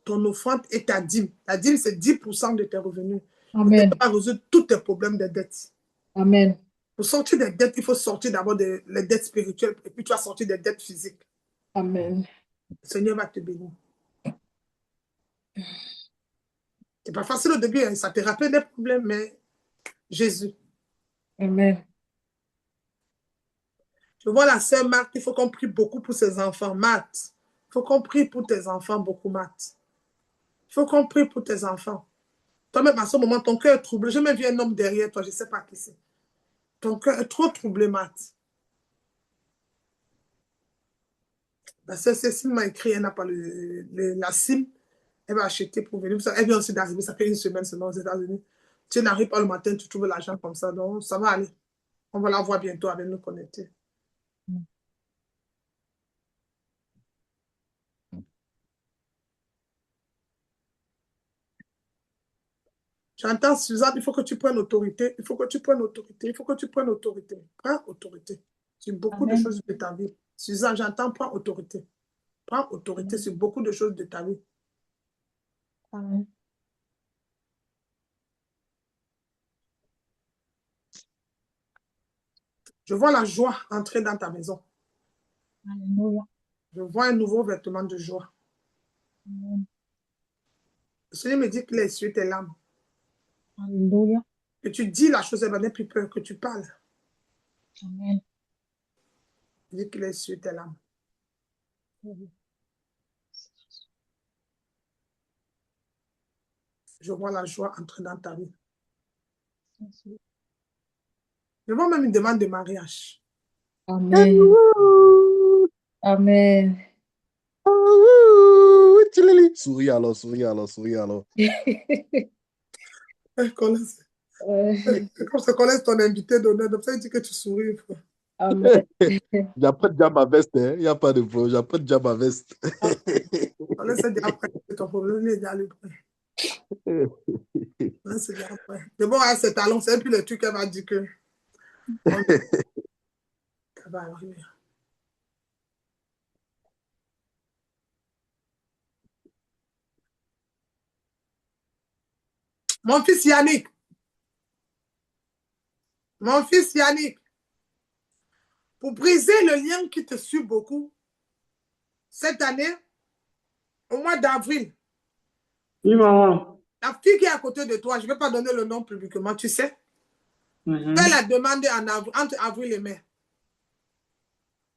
ton offrande et ta dîme. La dîme, c'est 10% de tes revenus. Amen. Ça va résoudre tous tes problèmes de dette. Amen. Pour sortir des dettes, il faut sortir d'abord des dettes spirituelles et puis tu vas sortir des dettes physiques. Amen. Le Seigneur va te bénir. C'est pas facile au début, hein, ça te rappelle des problèmes, mais Jésus. Amen. Je vois la sœur Marthe, il faut qu'on prie beaucoup pour ses enfants. Marthe, il faut qu'on prie pour tes enfants beaucoup, Marthe. Il faut qu'on prie pour tes enfants. Toi-même, à ce moment, ton cœur est troublé. Je me vu un homme derrière toi, je ne sais pas qui c'est. Ton cœur est trop troublé, Marthe. La sœur Cécile m'a écrit, elle n'a pas la SIM. Elle va acheter pour venir. Elle vient aussi d'arriver, ça fait une semaine seulement aux États-Unis. Tu n'arrives pas le matin, tu trouves l'argent comme ça. Donc, ça va aller. On va la voir bientôt avec nous connecter. J'entends Suzanne, il faut que tu prennes autorité. Il faut que tu prennes autorité. Il faut que tu prennes autorité. Prends autorité sur beaucoup de choses de ta vie. Suzanne, j'entends, prends autorité. Prends autorité sur beaucoup de choses de ta vie. Amen. Je vois la joie entrer dans ta maison. Alléluia. Je vois un nouveau vêtement de joie. Amen. Le Seigneur me dit qu'il a essuyé tes larmes. Alléluia. Que tu dis la chose, elle va n'être plus peur, que tu parles. Amen. Il dit qu'il a essuyé tes larmes. Je vois la joie entrer dans ta vie. Je vois même une demande de mariage. Amen. Amen. Souris alors, souris alors, souris alors. Comme ça, connaisse ton invité d'honneur. Donc, ça dit que tu souris. Frère. Amen. J'apprête déjà ma veste, il n'y a pas de problème. J'apprête déjà ma veste. Connaisse déjà après ton problème, il est déjà libre. Là, c'est bien après. Mais bon, avec ses talons, c'est plus le truc qu'elle va dire que ça va arriver. Mon fils Yannick, pour briser le lien qui te suit beaucoup, cette année, au mois d'avril, Oui, maman. la fille qui est à côté de toi, je ne vais pas donner le nom publiquement, tu sais, fais la demande entre avril et mai.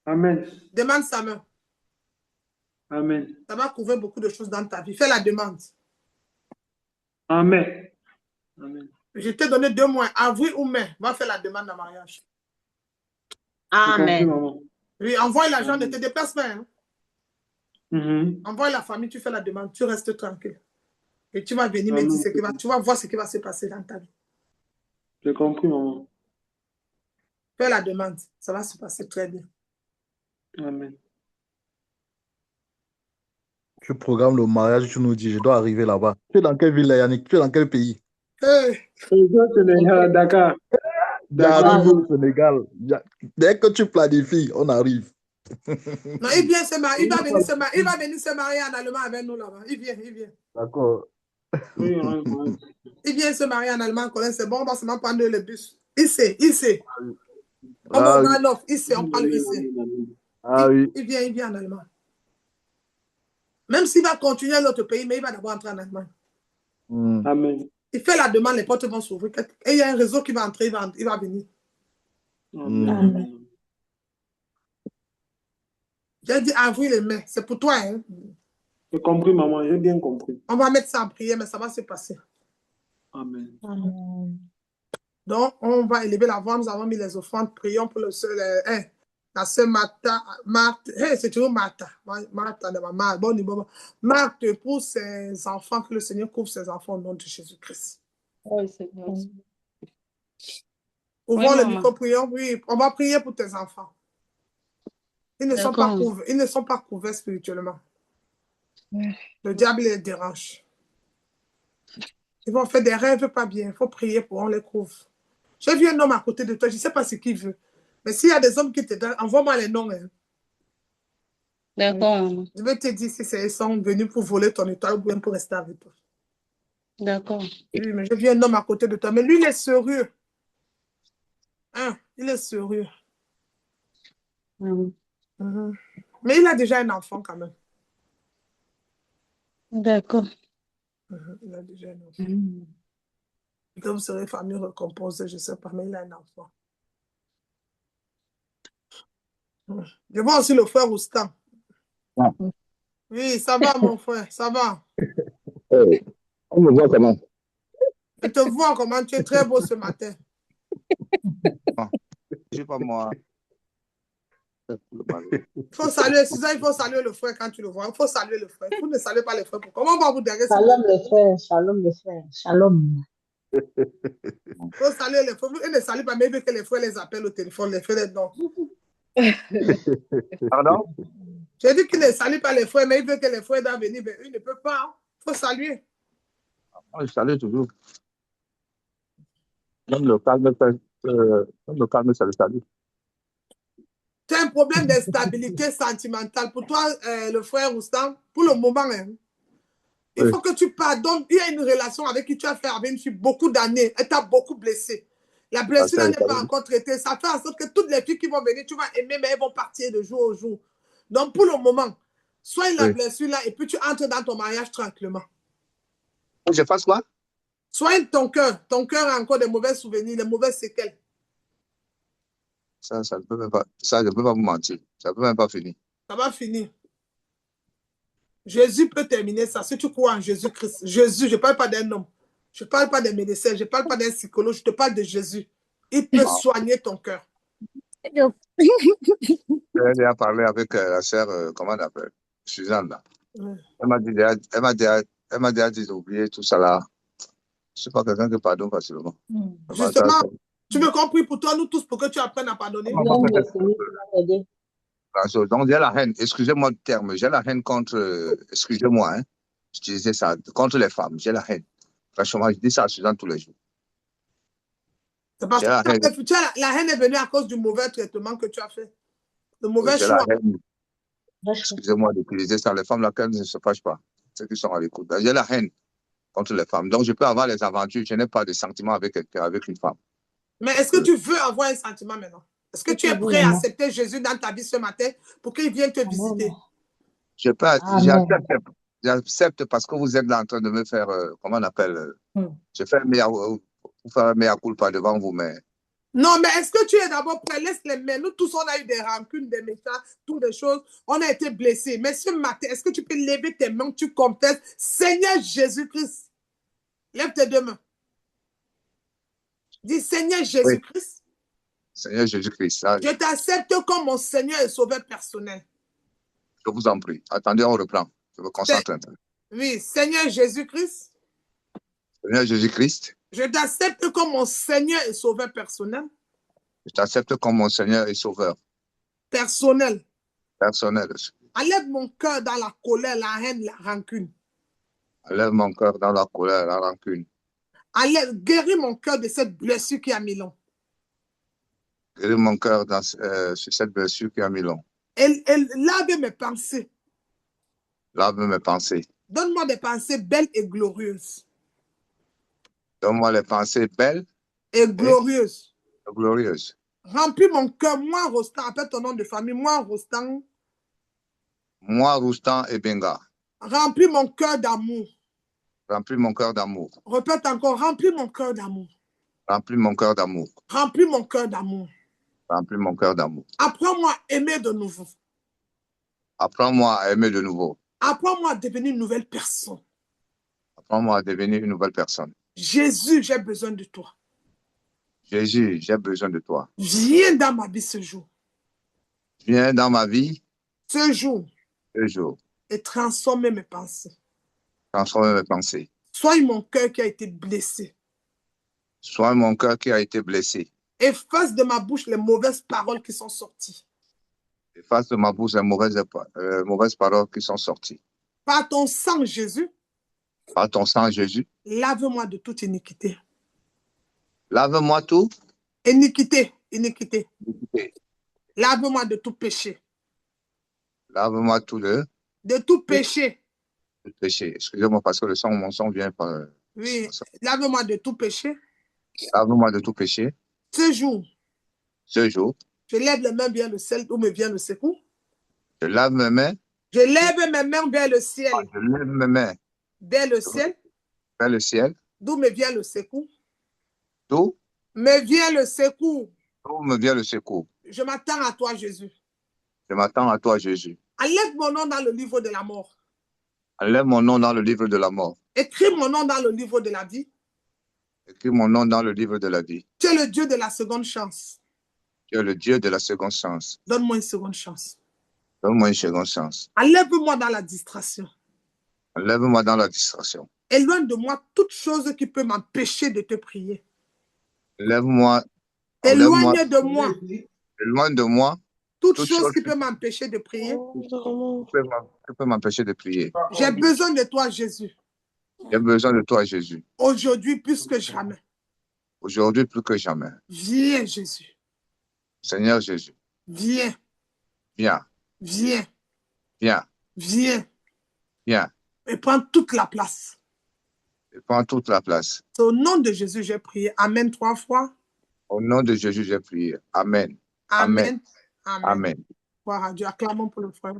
Amen. Demande sa main. Amen. Ça va couvrir beaucoup de choses dans ta vie. Fais la demande. Amen. Amen. Je t'ai donné 2 mois, avril ou mai. Va faire la demande en mariage. J'ai compris, Amen. maman. Oui, envoie l'argent, ne te déplace pas. Hein. Mhm. Envoie la famille, tu fais la demande, tu restes tranquille. Et tu vas venir me Amen. dire ce qui va, tu vas voir ce qui va se passer dans ta vie. J'ai compris, maman. Fais la demande, ça va se passer très bien. Amen. Tu programmes le mariage, tu nous dis, je dois arriver là-bas. Tu es dans quelle ville, là, Yannick? Tu es dans quel pays? Hey, Et toi, Sénégal, Dakar. J'arrive Dakar. au Sénégal. Dès que tu planifies, on arrive. non, il vient se marier, il va venir se marier en Allemagne avec nous là-bas. Il vient. D'accord. Oui, oui, oui. Il vient se marier en Allemagne, c'est bon, on va seulement prendre le bus. Il sait. Comme Ah au oui. Manoff, il sait, on parle ici. Ah oui. Il vient en Allemagne. Même s'il va continuer à l'autre pays, mais il va d'abord entrer en Allemagne. Amen. Il fait la demande, les portes vont s'ouvrir. Et il y a un réseau qui va entrer, il va venir. Amen. J'ai dit avril et mai, c'est pour toi. Hein? J'ai compris, maman, j'ai bien compris. On va mettre ça en prière, mais ça va se passer. Amen. Donc, on va élever la voix, nous avons mis les offrandes, prions pour la sœur Marthe, c'est toujours Marthe, Marthe pour ses enfants, que le Seigneur couvre ses enfants au nom de Jésus-Christ. Oui, Seigneur. Ouvrons Oui, le maman. micro, prions, oui, on va prier pour tes enfants. Ils ne sont pas couverts spirituellement. Le diable les dérange. Ils vont faire des rêves pas bien. Il faut prier pour on les couvre. J'ai vu un homme à côté de toi, je ne sais pas ce qu'il veut. Mais s'il y a des hommes qui te donnent, envoie-moi les noms. Hein. D'accord, maman. Je vais te dire si ils sont venus pour voler ton étoile ou bien pour rester avec toi. D'accord. Oui, mais j'ai vu un homme à côté de toi. Mais lui, il est sérieux. Hein? Il est sérieux. Mais il a déjà un enfant quand même. D'accord. Il a déjà un enfant. Quand vous serez famille recomposée, je ne sais pas, mais il a un enfant. Je vois aussi le frère Oustan. Ah. Oui, ça va, mon frère, ça va. On me voit comment? Je te vois comment tu es très beau ce matin. Je sais pas moi. Il faut saluer, Suzanne, il faut saluer le frère quand tu le vois. Il faut saluer le frère. Vous ne saluez pas le frère. Comment on va vous derrière? Shalom les frères, shalom les frères, shalom. Il faut saluer les frères. Ils ne saluent pas, mais ils veulent que les frères les appellent au téléphone, les frères les donnent. Pardon? J'ai dit qu'ils ne saluent pas les frères, mais ils veulent que les frères doivent venir, mais ils ne peuvent pas. Il faut saluer. Je salue toujours. Même le calme, ça le salue. Tu as un problème d'instabilité sentimentale. Pour toi, le frère Roustan, pour le moment, hein, il faut que tu pardonnes. Il y a une relation avec qui tu as fait avec une fille beaucoup d'années. Elle t'a beaucoup blessé. La blessure n'est pas encore traitée. Ça fait en sorte que toutes les filles qui vont venir, tu vas aimer, mais elles vont partir de jour au jour. Donc, pour le moment, soigne la blessure là et puis tu entres dans ton mariage tranquillement. Je fasse quoi? Soigne ton cœur. Ton cœur a encore des mauvais souvenirs, des mauvaises séquelles. Ça ne peut même pas. Ça, je ne peux pas vous mentir. Ça ne peut même pas finir. Ça va finir. Jésus peut terminer ça. Si tu crois en Jésus-Christ. Jésus, je ne parle pas d'un homme. Je ne parle pas d'un médecin. Je ne parle pas d'un psychologue. Je te parle de Jésus. Il peut soigner ton cœur. J'ai déjà parlé avec la sœur, comment on appelle? Suzanne, là. Elle m'a déjà dit d'oublier tout ça là. Je ne suis pas quelqu'un qui pardonne facilement. Justement, tu veux qu'on prie pour toi, nous tous, pour que tu apprennes à pardonner? Donc, j'ai la haine, excusez-moi le terme, j'ai la haine contre, excusez-moi, hein. utiliser ça contre les femmes. J'ai la haine. Franchement, je dis ça à Suzanne tous les jours. C'est parce J'ai la haine. que la haine est venue à cause du mauvais traitement que tu as fait. Le mauvais J'ai la choix. haine. Excusez-moi d'utiliser ça. Les femmes, laquelle ne se fâchent pas. Ceux qui sont à l'écoute. J'ai la haine contre les femmes. Donc, je peux avoir les aventures. Je n'ai pas de sentiments avec quelqu'un, avec une femme. Mais est-ce que tu veux avoir un sentiment maintenant? Est-ce que tu es prêt à accepter Jésus dans ta vie ce matin pour qu'il vienne te visiter? Je peux, j'accepte parce que vous êtes là en train de me faire, comment on appelle, je fais pour faire un mea culpa devant vous, mais... Non, mais est-ce que tu es d'abord prêt? Laisse les mains. Nous tous, on a eu des rancunes, des méchants, toutes des choses. On a été blessés. Mais ce matin, est-ce que tu peux lever tes mains, tu confesses, Seigneur Jésus-Christ? Lève tes deux mains. Dis, Seigneur Jésus-Christ. Oui. Seigneur Jésus-Christ. Je t'accepte comme mon Seigneur et Sauveur personnel. Je vous en prie. Attendez, on reprend. Je me concentre un peu. Oui, Seigneur Jésus-Christ. Seigneur Jésus-Christ. Je t'accepte comme mon Seigneur et Sauveur personnel. Je t'accepte comme mon Seigneur et Sauveur. Personnel. Personnel. Enlève mon cœur dans la colère, la haine, la rancune. Enlève mon cœur dans la colère, la rancune. Guéris mon cœur de cette blessure qui a mis long. Guéris mon cœur sur cette blessure qui a mis long. Et lave mes pensées. Lave mes pensées. Donne-moi des pensées belles et glorieuses. Donne-moi les pensées belles et glorieuses. Glorieuses. Remplis mon cœur, moi, Rostand, appelle ton nom de famille, moi, Rostand. Moi, Rostand et Benga. Remplis mon cœur d'amour. Remplis mon cœur d'amour. Répète encore, remplis mon cœur d'amour. Remplis mon cœur d'amour. Remplis mon cœur d'amour. Remplis mon cœur d'amour. Apprends-moi à aimer de nouveau. Apprends-moi à aimer de nouveau. Apprends-moi à devenir une nouvelle personne. Apprends-moi à devenir une nouvelle personne. Jésus, j'ai besoin de toi. Jésus, j'ai besoin de toi. Viens dans ma vie ce jour. Viens dans ma vie ce jour. Ce jour. Et transforme mes pensées. Transforme mes pensées. Sois mon cœur qui a été blessé. Sois mon cœur qui a été blessé. Efface de ma bouche les mauvaises paroles qui sont sorties. Efface de ma bouche les mauvaises paroles qui sont sorties. Par ton sang, Jésus. Par ton sang, Jésus. Lave-moi de toute iniquité. Lave-moi tout. Iniquité. Iniquité. Lave-moi de tout péché. Lave-moi tout de tout péché. De péché. Excusez-moi parce que mon sang vient par... Oui, lave-moi de tout péché. Lave-moi de tout péché. Ce jour. Ce jour. Je lève les mains vers le ciel où me vient le secours. Je lave mes mains. Je lève mes mains vers le ciel. Je lève mes mains. Vers le ciel. Vers le ciel. D'où me vient le secours. D'où me vient le secours. D'où me vient le secours. Je m'attends à toi, Jésus. Je m'attends à toi, Jésus. Enlève mon nom dans le livre de la mort. Enlève mon nom dans le livre de la mort. Écris mon nom dans le livre de la vie. Écris mon nom dans le livre de la vie. Tu es le Dieu de la seconde chance. Tu es le Dieu de la seconde chance. Donne-moi une seconde chance. Donne-moi une seconde chance. Enlève-moi dans la distraction. Enlève-moi dans la distraction. Éloigne de moi toute chose qui peut m'empêcher de te prier. Éloigne de moi. Éloigne de moi. Toute chose qui peut m'empêcher de prier. Qui peut m'empêcher de prier. J'ai besoin de toi, Jésus. J'ai besoin de toi, Jésus. Aujourd'hui, plus que jamais. Aujourd'hui, plus que jamais. Viens, Jésus. Seigneur Jésus. Viens. Viens. Viens. Viens. Viens. Viens. Et prends toute la place. Et prends toute la place. Au nom de Jésus, j'ai prié. Amen 3 fois. Au nom de Jésus, j'ai prié. Amen. Amen. Amen. Amen. Gloire à Dieu. Acclamons pour le frère.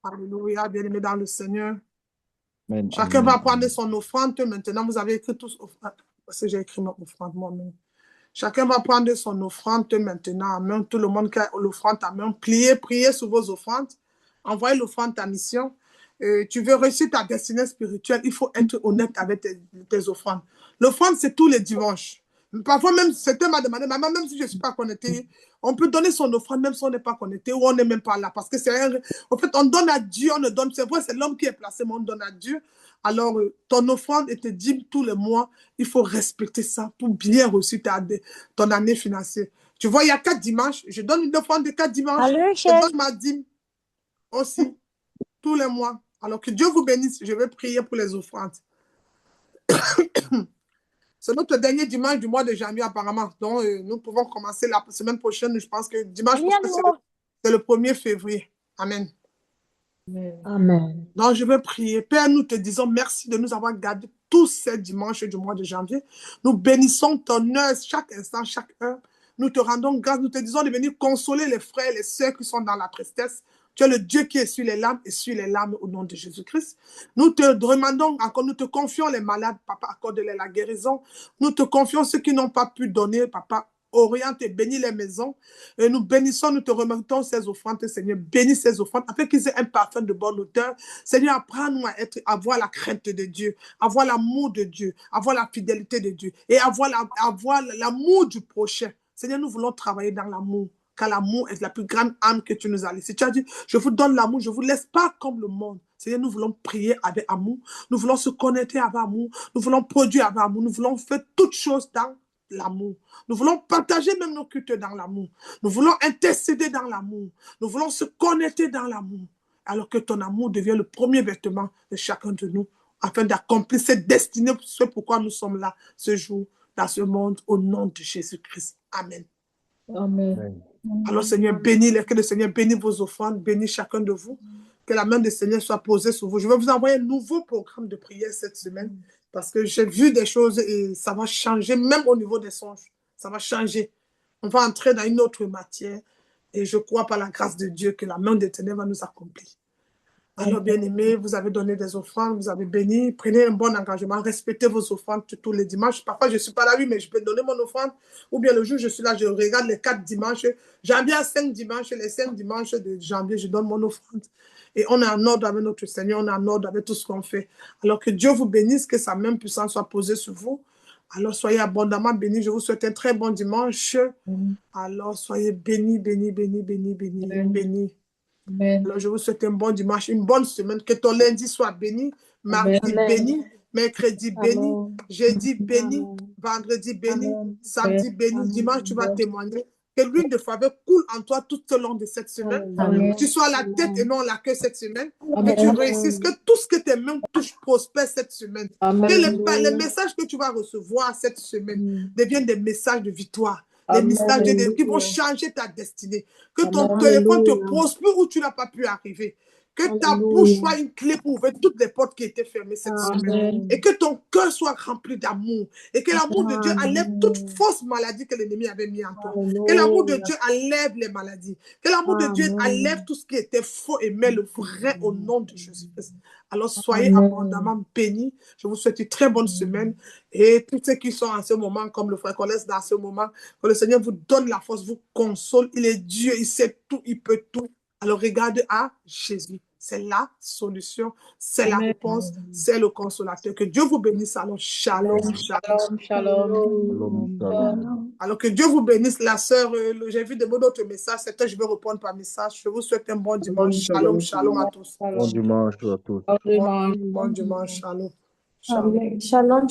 Alléluia. Bien-aimé dans le Seigneur. Amen. Chacun va prendre son offrande maintenant. Vous avez écrit tous offrande. Parce que j'ai écrit mon offrande moi-même. Chacun va prendre son offrande maintenant. Amen. Tout le monde qui a l'offrande à main. Priez sur vos offrandes. Envoyez l'offrande à mission. Tu veux réussir ta destinée spirituelle, il faut être honnête avec tes offrandes. L'offrande, c'est tous les dimanches. Parfois, même, certains m'ont demandé, maman, même si je ne suis pas connecté, on peut donner son offrande même si on n'est pas connecté ou on n'est même pas là. Parce que c'est en fait, on donne à Dieu, on ne donne, c'est vrai, c'est l'homme qui est placé, mais on donne à Dieu. Alors, ton offrande et tes dîmes tous les mois, il faut respecter ça pour bien réussir ton année financière. Tu vois, il y a 4 dimanches, je donne une offrande de 4 dimanches, je donne ma dîme aussi. tous les mois. Alors que Dieu vous bénisse. Je vais prier pour les offrandes. C'est notre dernier dimanche du mois de janvier apparemment. Donc, nous pouvons commencer la semaine prochaine. Je pense que dimanche prochain, c'est le 1er février. Amen. Amen. Donc, je vais prier. Père, nous te disons merci de nous avoir gardés tous ces dimanches du mois de janvier. Nous bénissons ton heure, chaque instant, chaque heure. Nous te rendons grâce. Nous te disons de venir consoler les frères et les sœurs qui sont dans la tristesse. Tu es le Dieu qui est sur les larmes et sur les larmes au nom de Jésus-Christ. Nous te demandons encore, nous te confions les malades, Papa, accorde-les la guérison. Nous te confions ceux qui n'ont pas pu donner, Papa. Oriente et bénis les maisons. Et nous bénissons, nous te remettons ces offrandes, Seigneur. Bénis ces offrandes afin qu'ils aient un parfum de bonne odeur. Seigneur, apprends-nous à avoir la crainte de Dieu, avoir l'amour de Dieu, avoir la fidélité de Dieu et avoir l'amour du prochain. Seigneur, nous voulons travailler dans l'amour, car l'amour est la plus grande âme que tu nous as laissée. Tu as dit, je vous donne l'amour, je ne vous laisse pas comme le monde. Seigneur, nous voulons prier avec amour, nous voulons se connecter avec amour, nous voulons produire avec amour, nous voulons faire toutes choses dans l'amour. Nous voulons partager même nos cultes dans l'amour. Nous voulons intercéder dans l'amour. Nous voulons se connecter dans l'amour. Alors que ton amour devient le premier vêtement de chacun de nous afin d'accomplir cette destinée, ce pourquoi nous sommes là ce jour dans ce monde au nom de Jésus-Christ. Amen. Amen. Alors Seigneur, que le Seigneur bénisse vos offrandes, bénisse chacun de vous. Que la main du Seigneur soit posée sur vous. Je vais vous envoyer un nouveau programme de prière cette semaine parce que j'ai vu des choses et ça va changer, même au niveau des songes. Ça va changer. On va entrer dans une autre matière et je crois par la grâce de Dieu que la main de l'Éternel va nous accomplir. Alors, bien-aimés, vous avez donné des offrandes, vous avez béni. Prenez un bon engagement, respectez vos offrandes tous les dimanches. Parfois, je ne suis pas là, oui, mais je peux donner mon offrande. Ou bien le jour où je suis là, je regarde les 4 dimanches. Janvier à 5 dimanches, les 5 dimanches de janvier, je donne mon offrande. Et on est en ordre avec notre Seigneur, on est en ordre avec tout ce qu'on fait. Alors que Dieu vous bénisse, que sa même puissance soit posée sur vous. Alors, soyez abondamment bénis. Je vous souhaite un très bon dimanche. Alors, soyez bénis, bénis, bénis, bénis, bénis, bénis. Amen. Alors, je vous souhaite un bon dimanche, une bonne semaine. Que ton lundi soit béni, mardi Amen. béni, mercredi béni, Amen. jeudi béni, Amen. vendredi béni, Amen. samedi béni, dimanche tu vas témoigner. Que l'huile de faveur coule en toi tout au long de cette semaine. Amen. Que tu sois la tête et non la queue cette semaine. Amen. Que tu réussisses, que tout ce que tes mains touchent prospère cette semaine. Que Amen. les messages que tu vas recevoir cette semaine deviennent des messages de victoire. Des Amen. messages qui vont changer ta destinée. Que ton Amen. téléphone te prospère où tu n'as pas pu arriver. Que ta bouche soit une clé pour ouvrir toutes les portes qui étaient fermées cette semaine. Amen. Et que ton cœur soit rempli d'amour. Et que l'amour de Dieu enlève toute fausse maladie que l'ennemi avait mis en toi. Que l'amour de Dieu enlève les maladies. Que l'amour de Dieu enlève tout ce qui était faux et met le vrai au nom de Jésus-Christ. Alors soyez abondamment bénis. Je vous souhaite une très bonne semaine. Et tous ceux qui sont en ce moment, comme le frère Colès dans ce moment, que le Seigneur vous donne la force, vous console. Il est Dieu, il sait tout, il peut tout. Alors regardez à Jésus. C'est la solution, c'est la réponse, c'est le consolateur. Que Dieu vous bénisse. Alors, shalom, shalom. Shalom. Shalom. Alors que Dieu vous bénisse, la sœur. J'ai vu d'autres messages. C'est que je vais répondre par message. Je vous souhaite un bon dimanche. Shalom, shalom à tous. Bon dimanche à tous. Bon dimanche. Bon dimanche, shalom. Amen. Shalom.